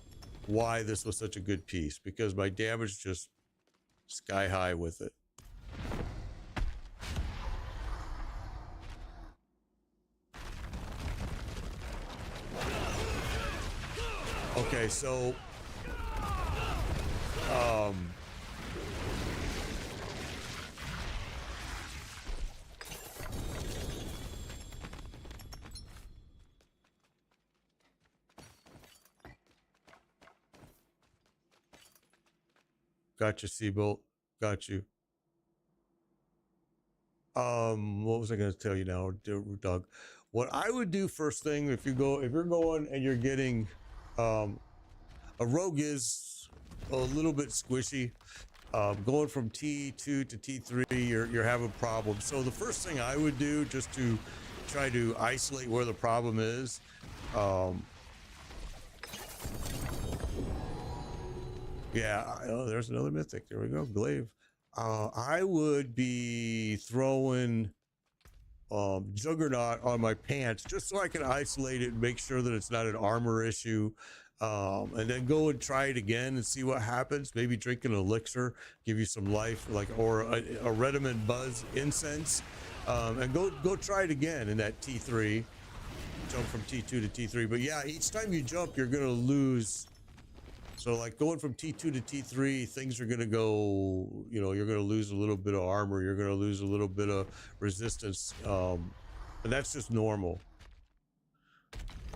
Speaker 1: why this was such a good piece, because my damage just sky high with it. Okay, so gotcha, Seabolt. Got you. What was I going to tell you now, Doug? What I would do first thing, if you're going and you're getting, a rogue is a little bit squishy. Going from T2 to T3, you're having problems. So the first thing I would do, just to try to isolate where the problem is, yeah, oh, there's another mythic. There we go, Glaive. I would be throwing Juggernaut on my pants just so I can isolate it and make sure that it's not an armor issue. And then go and try it again and see what happens. Maybe drink an elixir, give you some life, like, or a Redimant Buzz incense, and go try it again in that T3. Jump from T2 to T3. But yeah, each time you jump, you're gonna lose. So like going from T2 to T3, things are gonna go. You know, you're gonna lose a little bit of armor. You're gonna lose a little bit of resistance, and that's just normal.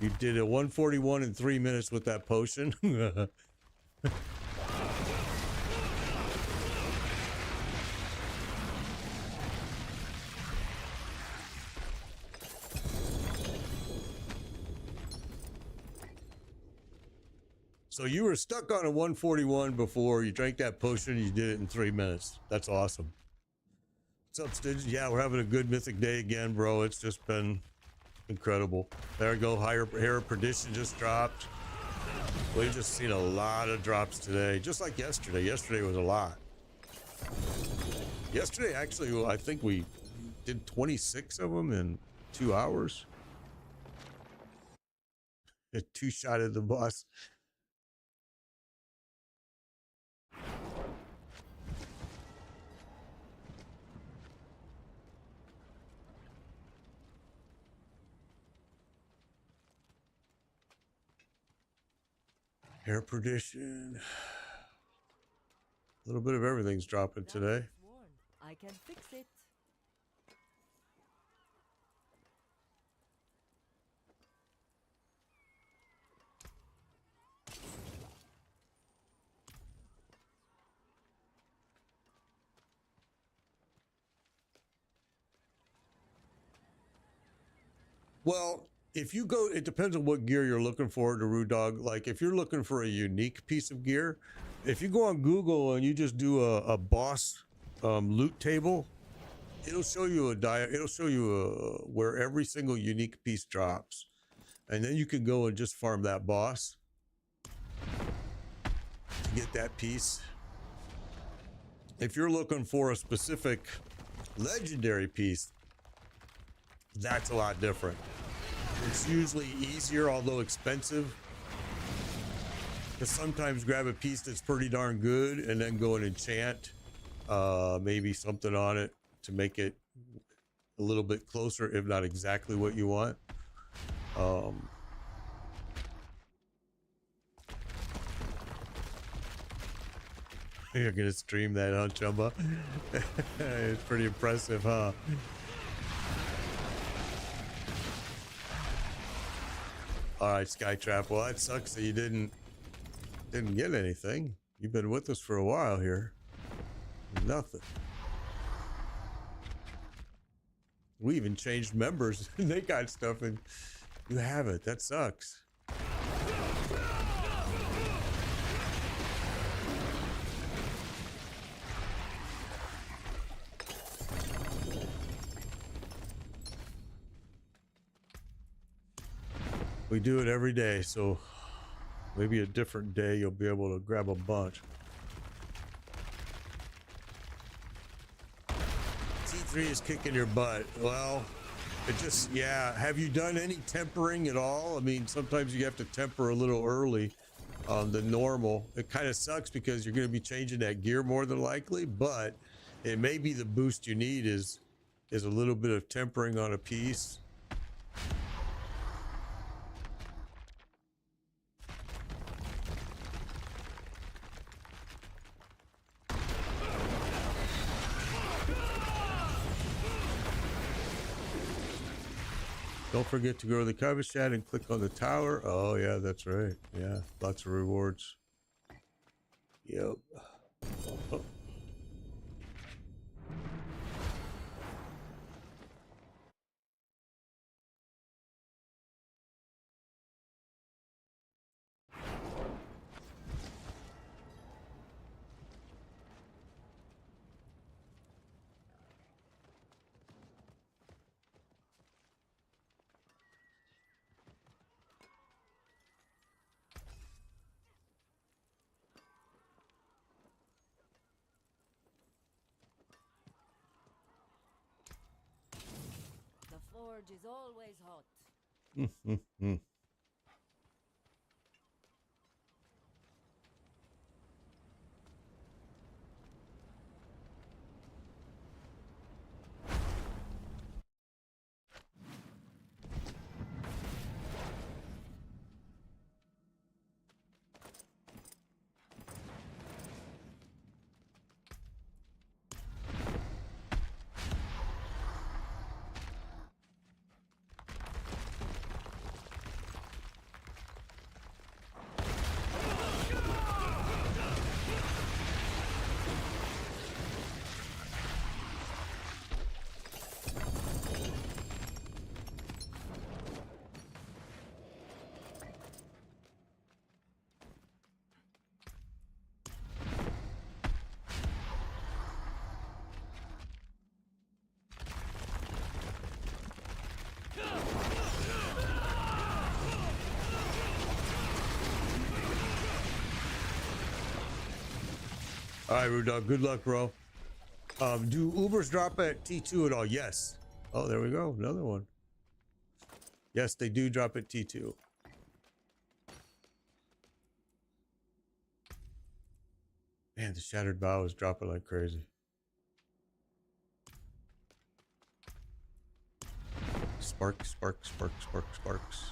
Speaker 1: You did a 141 in 3 minutes with that potion. So you were stuck on a 141 before you drank that potion. You did it in 3 minutes. That's awesome. What's up, Stitch? Yeah, we're having a good mythic day again, bro. It's just been incredible. There we go. Hair of Perdition just dropped. We've just seen a lot of drops today, just like yesterday. Yesterday was a lot. Yesterday, actually, I think we did 26 of them in 2 hours. A 2-shot at the boss. Hair Perdition. A little bit of everything's dropping today.
Speaker 2: I can fix it.
Speaker 1: Well, if you go, it depends on what gear you're looking for, Daru Dog. Like if you're looking for a unique piece of gear, if you go on Google and you just do a boss loot table, it'll show you it'll show you where every single unique piece drops, and then you can go and just farm that boss to get that piece. If you're looking for a specific legendary piece, that's a lot different. It's usually easier, although expensive, to sometimes grab a piece that's pretty darn good and then go and enchant maybe something on it to make it a little bit closer, if not exactly what you want. You're gonna stream that, huh, Chumba? It's pretty impressive, huh? All right, Skytrap. Well, that sucks that you didn't get anything. You've been with us for a while here. Nothing. We even changed members. They got stuff and you haven't. That sucks. We do it every day, so maybe a different day you'll be able to grab a bunch. T3 is kicking your butt. Well, it just, yeah. Have you done any tempering at all? I mean, sometimes you have to temper a little early than normal. It kind of sucks because you're going to be changing that gear more than likely, but it may be the boost you need is a little bit of tempering on a piece. Don't forget to go to the cover chat and click on the tower. Oh yeah, that's right. Yeah, lots of rewards. Yep. Oh.
Speaker 2: The forge is always hot.
Speaker 1: All right, Rudog, good luck, bro. Do Ubers drop at T2 at all? Yes. Oh, there we go. Another one. Yes, they do drop at T2. Man, the Shattered Bow is dropping like crazy. Sparks, sparks, sparks, sparks, sparks.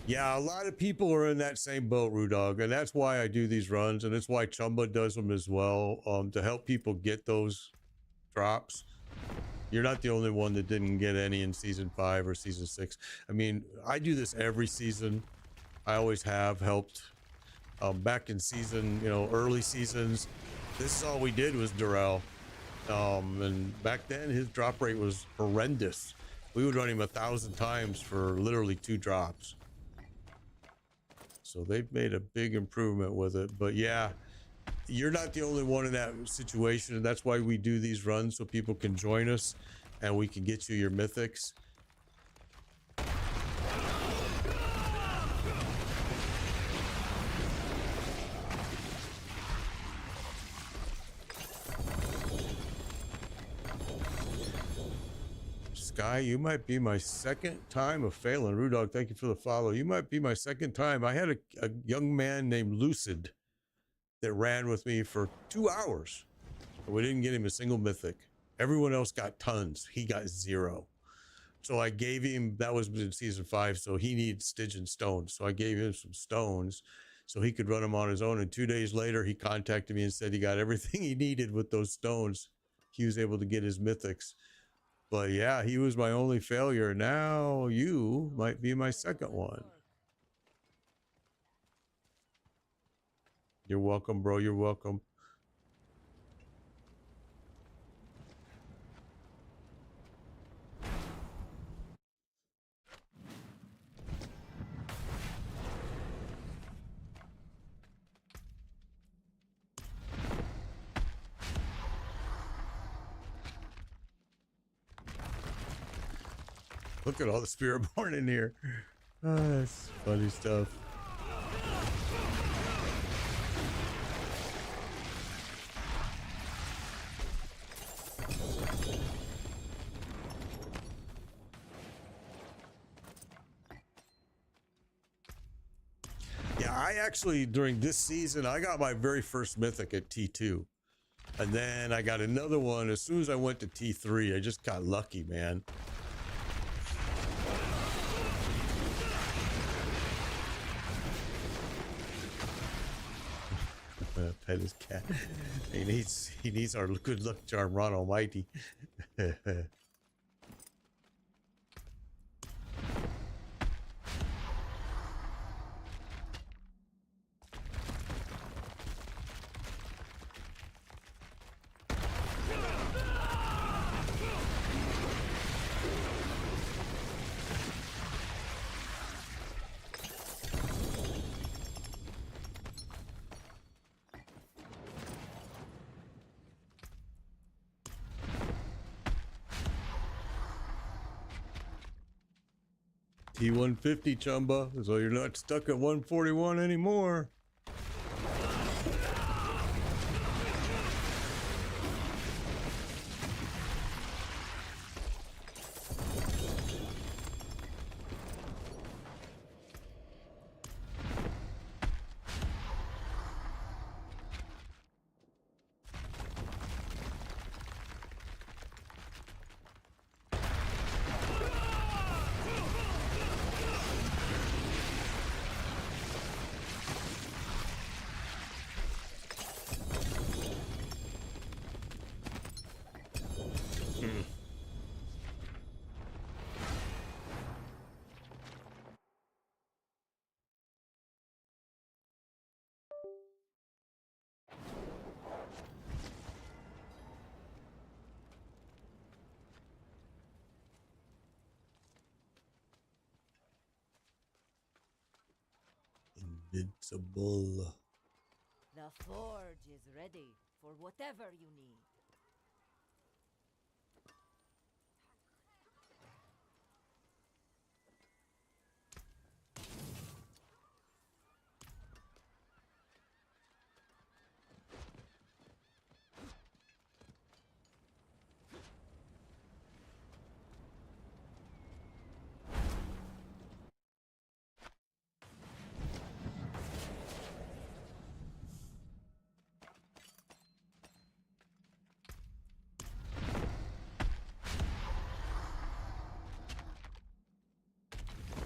Speaker 1: Yeah, a lot of people are in that same boat, Rudog, and that's why I do these runs, and it's why Chumba does them as well, to help people get those drops. You're not the only one that didn't get any in season 5 or season 6. I mean, I do this every season. I always have helped. Back in season, early seasons, this is all we did was Durrell. And back then his drop rate was horrendous. We would run him 1,000 times for literally 2 drops. So they've made a big improvement with it. But yeah, you're not the only one in that situation. And that's why we do these runs, so people can join us and we can get you your mythics. Sky, you might be my second time of failing. Rudog, thank you for the follow. You might be my second time. I had a young man named Lucid that ran with me for 2 hours. We didn't get him a single mythic. Everyone else got tons. He got 0. So I gave him, that was in season 5, so he needs Stygian stones. So I gave him some stones so he could run them on his own. And 2 days later, he contacted me and said he got everything he needed with those stones. He was able to get his mythics. But yeah, he was my only failure. Now you might be my second one. You're welcome, bro. You're welcome. Look at all the spirit born in here. That's funny stuff. Yeah, I actually, during this season, I got my very first mythic at T2. And then I got another one as soon as I went to T3. I just got lucky, man. Pet his cat. He needs our good luck charm, Ron Almighty. T150, Chumba, so you're not stuck at 141 anymore. Invincible.
Speaker 2: The forge is ready for whatever you need.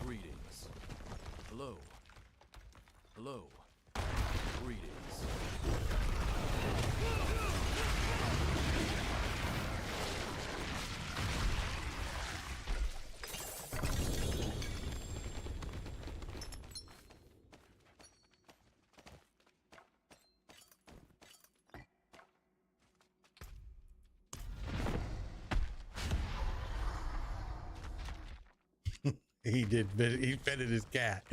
Speaker 3: Greetings. Hello. Hello. Greetings.
Speaker 1: He did. He petted his cat.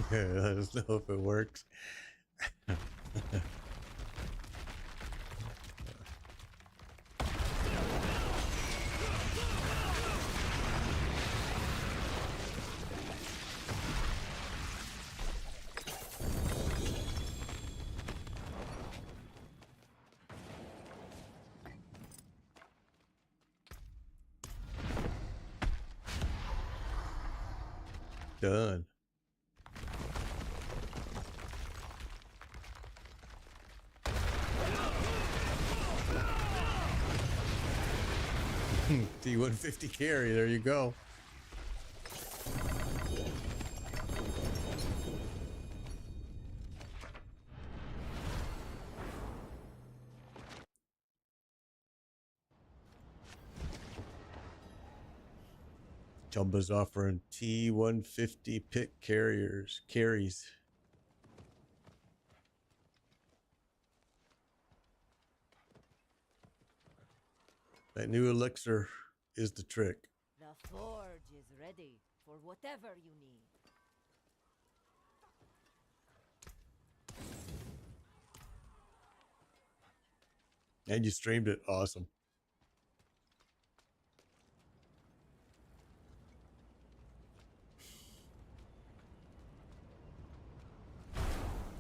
Speaker 1: Let us know if it works. Done. T150 carry, there you go. Jumba's offering T150 pit carries. That new elixir is the trick.
Speaker 2: The forge is ready for whatever you need.
Speaker 1: And you streamed it. Awesome.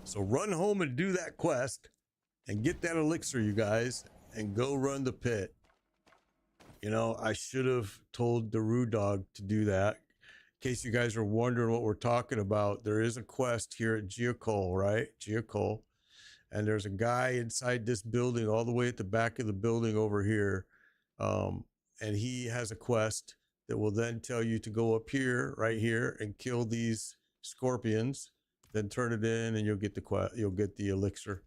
Speaker 1: So run home and do that quest and get that elixir, you guys, and go run the pit. You know, I should have told the Rue Dog to do that. In case you guys are wondering what we're talking about, there is a quest here at Geocol, right? Geocol. And there's a guy inside this building, all the way at the back of the building over here. And he has a quest that will then tell you to go up here, right here, and kill these scorpions. Then turn it in, and you'll get the elixir.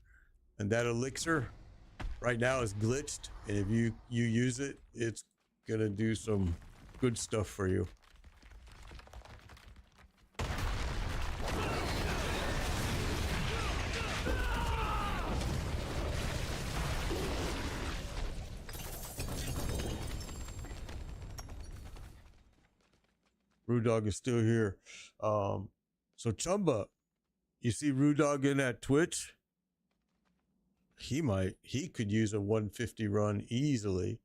Speaker 1: And that elixir right now is glitched, and if you use it, it's gonna do some good stuff for you. Rue Dog is still here. So Chumba, you see Rue Dog in that Twitch? He could use a 150 run easily.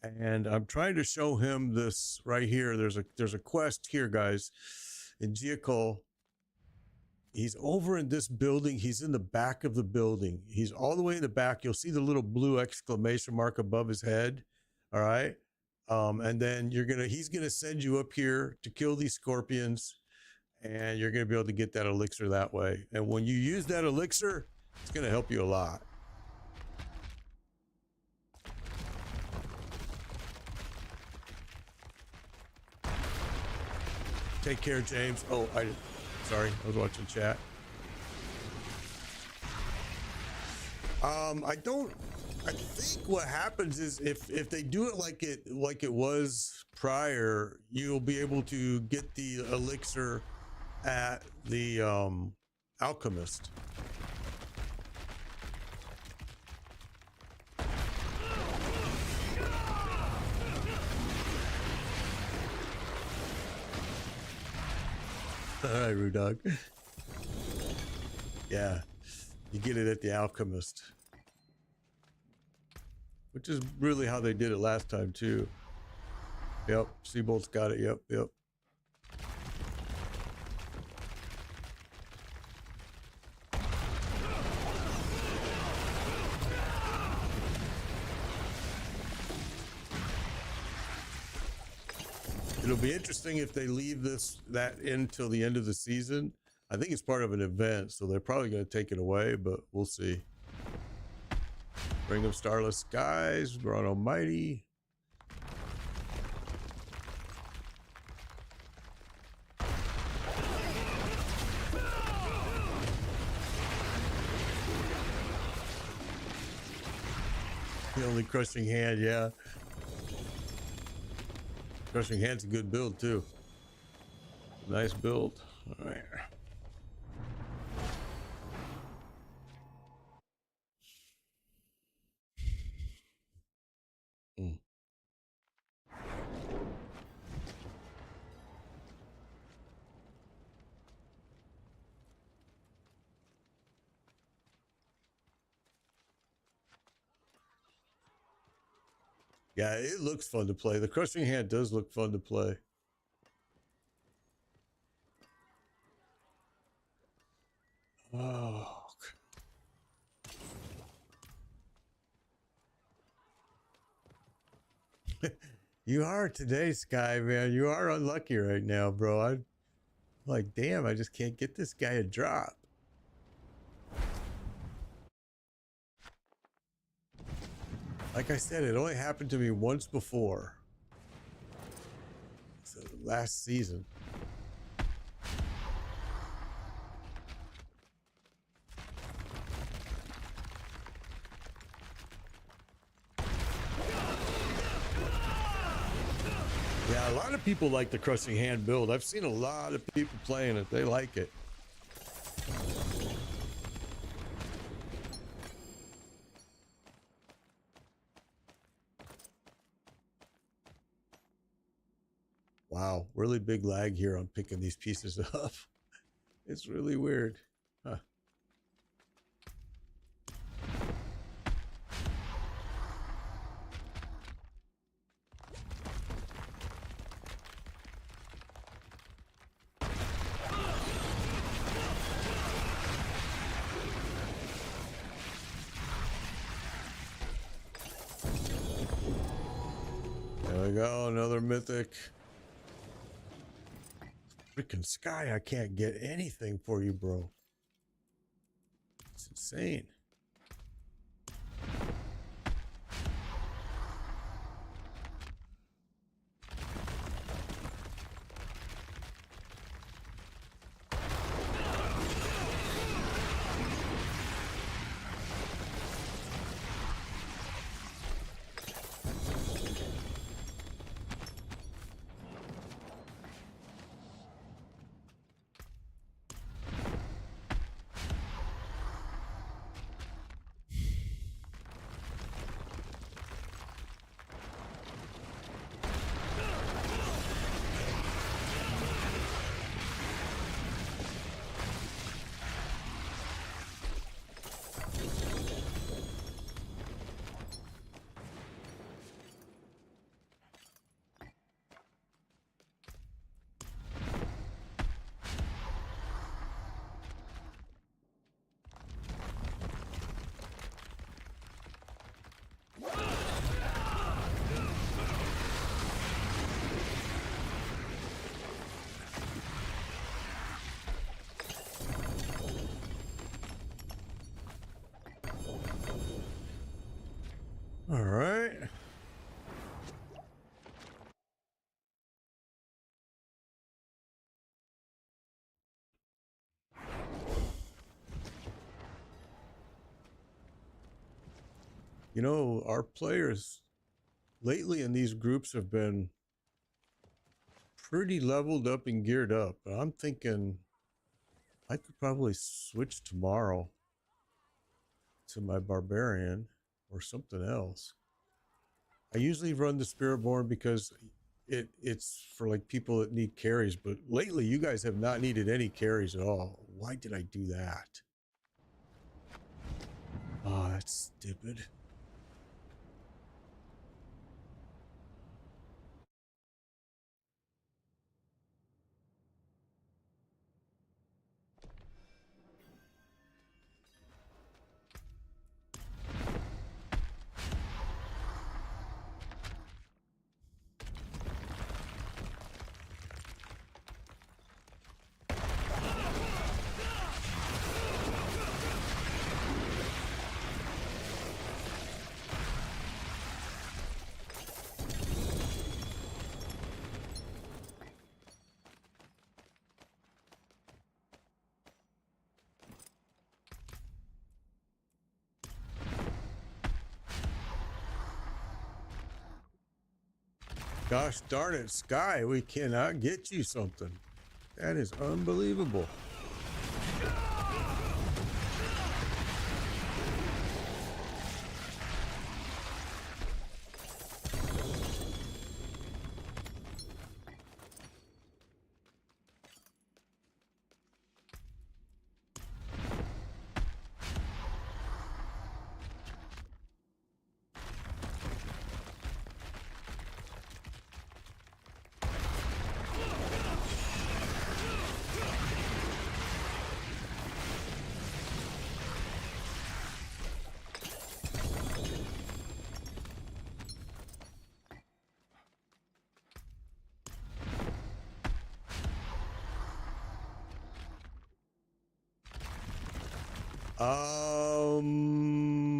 Speaker 1: And I'm trying to show him this right here. There's a quest here, guys, in Geocol. He's over in this building. He's in the back of the building. He's all the way in the back. You'll see the little blue exclamation mark above his head. All right. And then he's gonna send you up here to kill these scorpions, and you're gonna be able to get that elixir that way. And when you use that elixir, It's going to help you a lot. Take care, James. Oh, sorry, I was watching chat. I think what happens is if they do it like it was prior, you'll be able to get the elixir at the alchemist. All right, Rudog. Yeah, you get it at the alchemist, which is really how they did it last time too. Yep, Seabolt's got it. Yep. It'll be interesting if they leave that in till the end of the season. I think it's part of an event, so they're probably going to take it away, but we'll see. Ring of Starless Skies, Braun Almighty. The only Crushing Hand, yeah. Crushing Hand's a good build too. Nice build. All right. Yeah, it looks fun to play. The Crushing Hand does look fun to play. Oh. You are today, Sky, man. You are unlucky right now, bro. I'm like, damn, I just can't get this guy a drop. Like I said, it only happened to me once before. So last season. Yeah, a lot of people like the Crushing Hand build. I've seen a lot of people playing it. They like it. Wow, really big lag here on picking these pieces up. It's really weird. Huh. There we go, another mythic. Freaking Sky, I can't get anything for you, bro. It's insane. You know, our players lately in these groups have been pretty leveled up and geared up. I'm thinking I could probably switch tomorrow to my barbarian or something else. I usually run the Spiritborn because it's for like people that need carries, but lately you guys have not needed any carries at all. Why did I do that? Oh, that's stupid. Gosh darn it, Sky, we cannot get you something. That is unbelievable.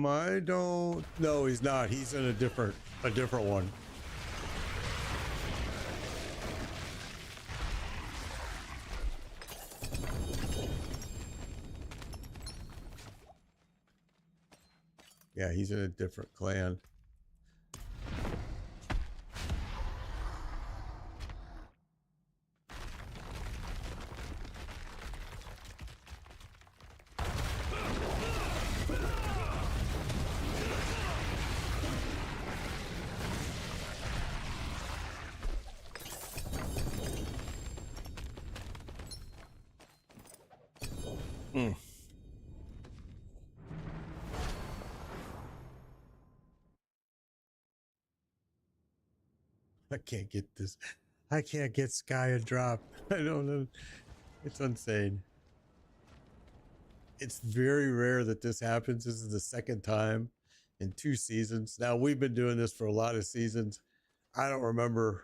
Speaker 1: I don't. No, he's not. He's in a different one. Yeah, he's in a different clan. I can't get this. I can't get Sky a drop. I don't know. It's insane. It's very rare that this happens. This is the second time in 2 seasons. Now, we've been doing this for a lot of seasons. I don't remember.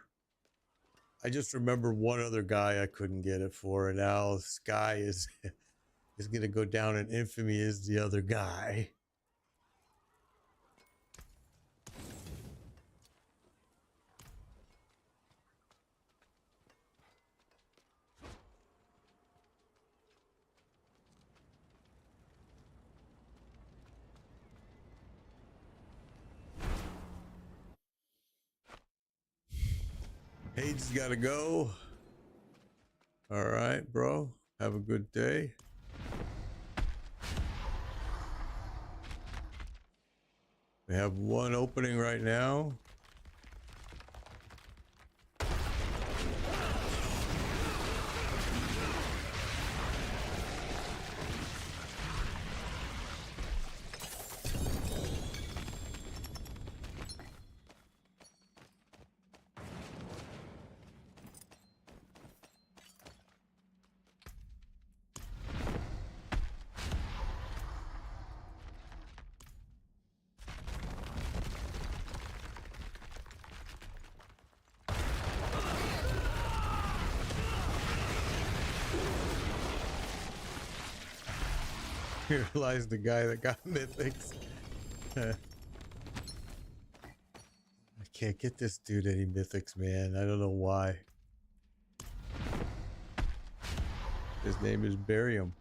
Speaker 1: I just remember one other guy I couldn't get it for, and now Sky is going to go down in infamy as the other guy. Page's got to go. All right, bro. Have a good day. We have one opening right now. Here lies the guy that got mythics. I can't get this dude any mythics, man. I don't know why. His name is Barium.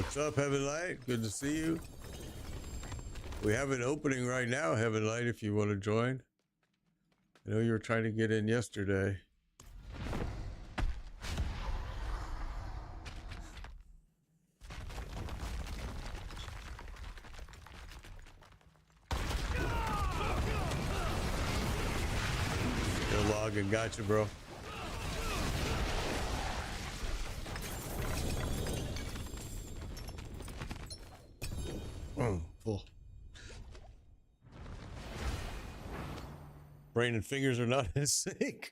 Speaker 1: What's up, Heaven Light? Good to see you. We have an opening right now, Heaven Light, if you want to join. I know you were trying to get in yesterday. Still logging. Gotcha, bro. Full. Brain and fingers are not in sync.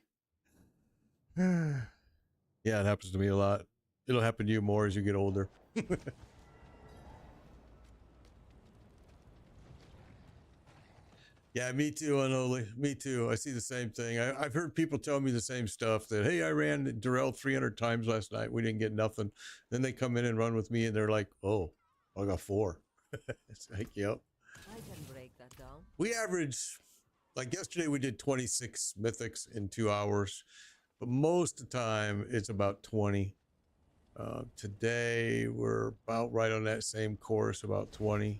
Speaker 1: Yeah, it happens to me a lot. It'll happen to you more as you get older. Yeah, me too, Unholy. Me too. I see the same thing. I've heard people tell me the same stuff that, hey, I ran Durrell 300 times last night. We didn't get nothing. Then they come in and run with me and they're like, oh, I got 4. It's like, yep.
Speaker 2: I can break that down.
Speaker 1: We average, like yesterday we did 26 mythics in 2 hours, but most of the time it's about 20. Today we're about right on that same course, about 20.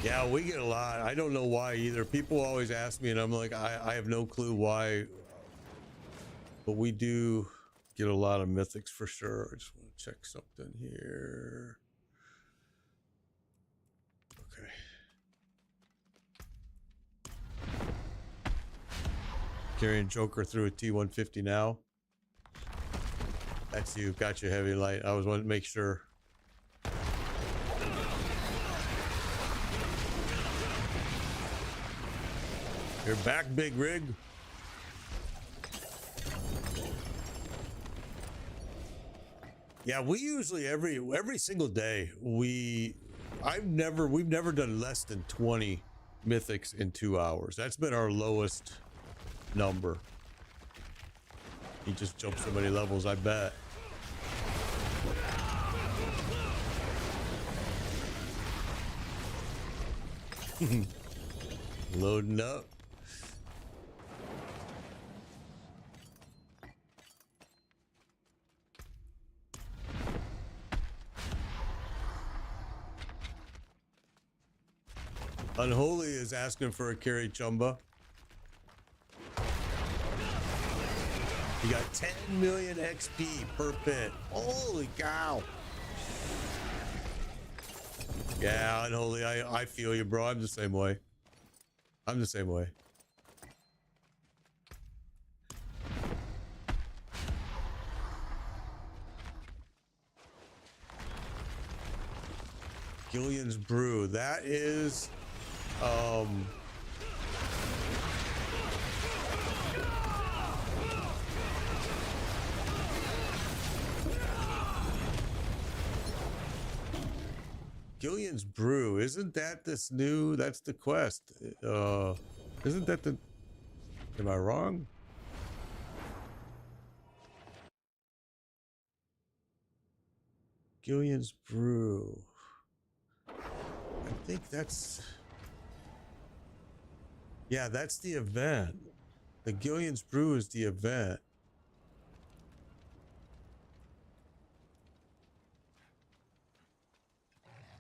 Speaker 1: Yeah, we get a lot. I don't know why either. People always ask me, and I'm like, I have no clue why. But we do get a lot of mythics for sure. I just want to check something here. Okay. Carrying Joker through a T150 now. That's you. Got you, Heavy Light. I was wanting to make sure. You're back, Big Rig. Yeah, we usually every single day we've never done less than 20 mythics in 2 hours. That's been our lowest number. He just jumped so many levels, I bet. Loading up. Unholy is asking for a carry Chumba. You got 10 million XP per pit. Holy cow. Yeah, Unholy, I feel you, bro. I'm the same way. I'm the same way. Gillian's Brew. That is Gillian's Brew. Isn't that this new? That's the quest. Isn't that the? Am I wrong? Gillian's Brew. I think that's. Yeah, that's the event. The Gillian's Brew is the event.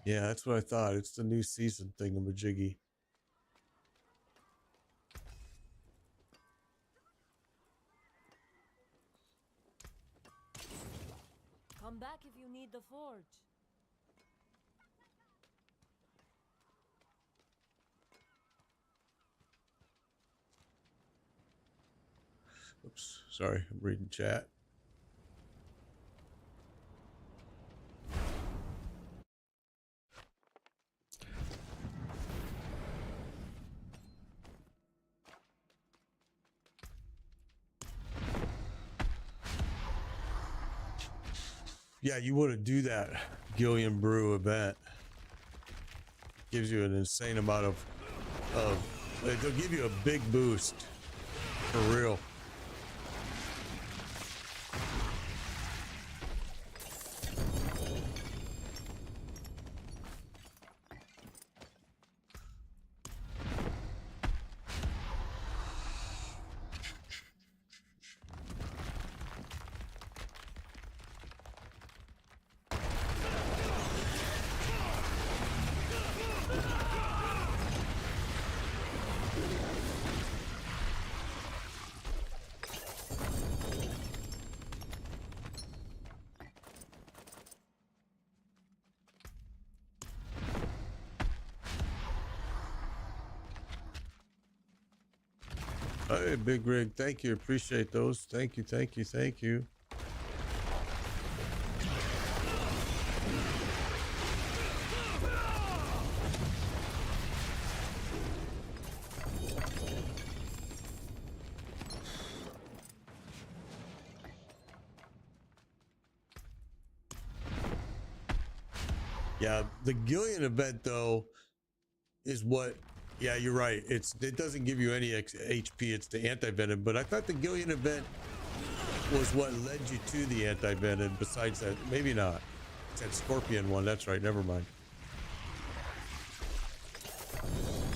Speaker 1: Yeah, that's what I thought. It's the new season thingamajiggy.
Speaker 2: Come back if you need the forge.
Speaker 1: Oops, sorry, I'm reading chat. Yeah, you want to do that Gillian Brew event. Gives you an insane amount of They'll give you a big boost. For real. Hey, Big Rig, thank you. Appreciate those. Thank you, thank you, thank you. Yeah, the Gillian event, though, is what... Yeah, you're right. It doesn't give you any HP. It's the anti-venom. But I thought the Gillian event was what led you to the anti-venom. Besides that, maybe not. It's that Scorpion one. That's right. Never mind.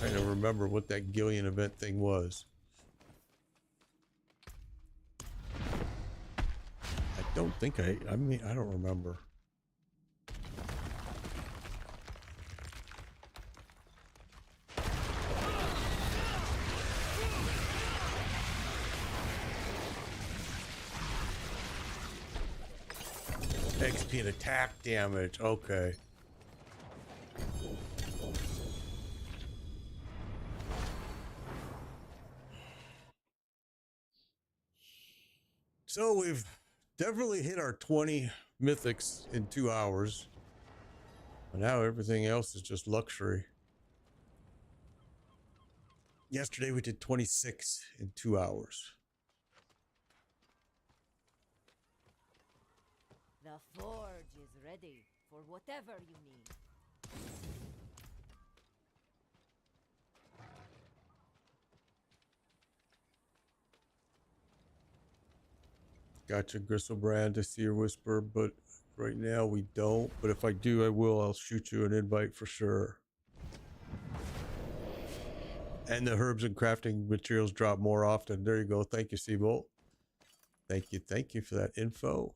Speaker 1: I don't remember what that Gillian event thing was. I don't think I mean, I don't remember. XP and attack damage. Okay. So we've definitely hit our 20 mythics in 2 hours. But now everything else is just luxury. Yesterday we did 26 in 2 hours.
Speaker 2: The forge is ready for whatever you need.
Speaker 1: Gotcha, Gristlebrand. I see your whisper, but right now we don't. But if I do, I will. I'll shoot you an invite for sure. And the herbs and crafting materials drop more often. There you go. Thank you, Seabolt. Thank you for that info.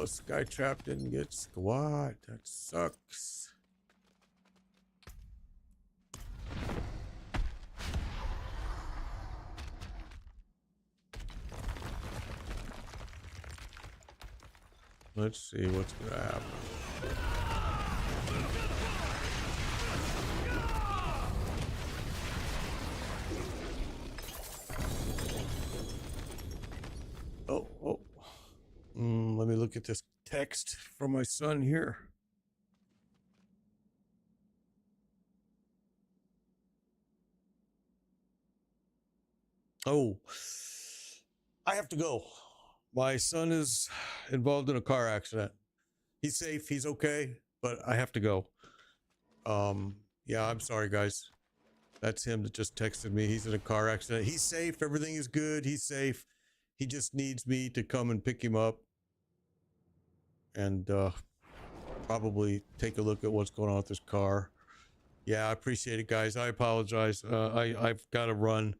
Speaker 1: Skytrap didn't get squat. That sucks. Let's see what's gonna happen. Oh. Let me look at this text from my son here. Oh, I have to go. My son is involved in a car accident. He's safe. He's okay, but I have to go. Yeah, I'm sorry, guys. That's him that just texted me. He's in a car accident. He's safe. Everything is good. He's safe. He just needs me to come and pick him up and probably take a look at what's going on with this car. Yeah, I appreciate it, guys. I apologize. I've got to run.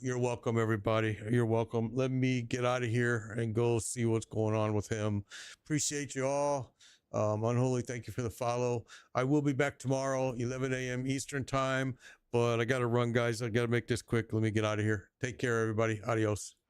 Speaker 1: You're welcome, everybody. You're welcome. Let me get out of here and go see what's going on with him. Appreciate you all. Unholy, thank you for the follow. I will be back tomorrow, 11 a.m. Eastern time, but I got to run, guys. I got to make this quick. Let me get out of here. Take care, everybody. Adios.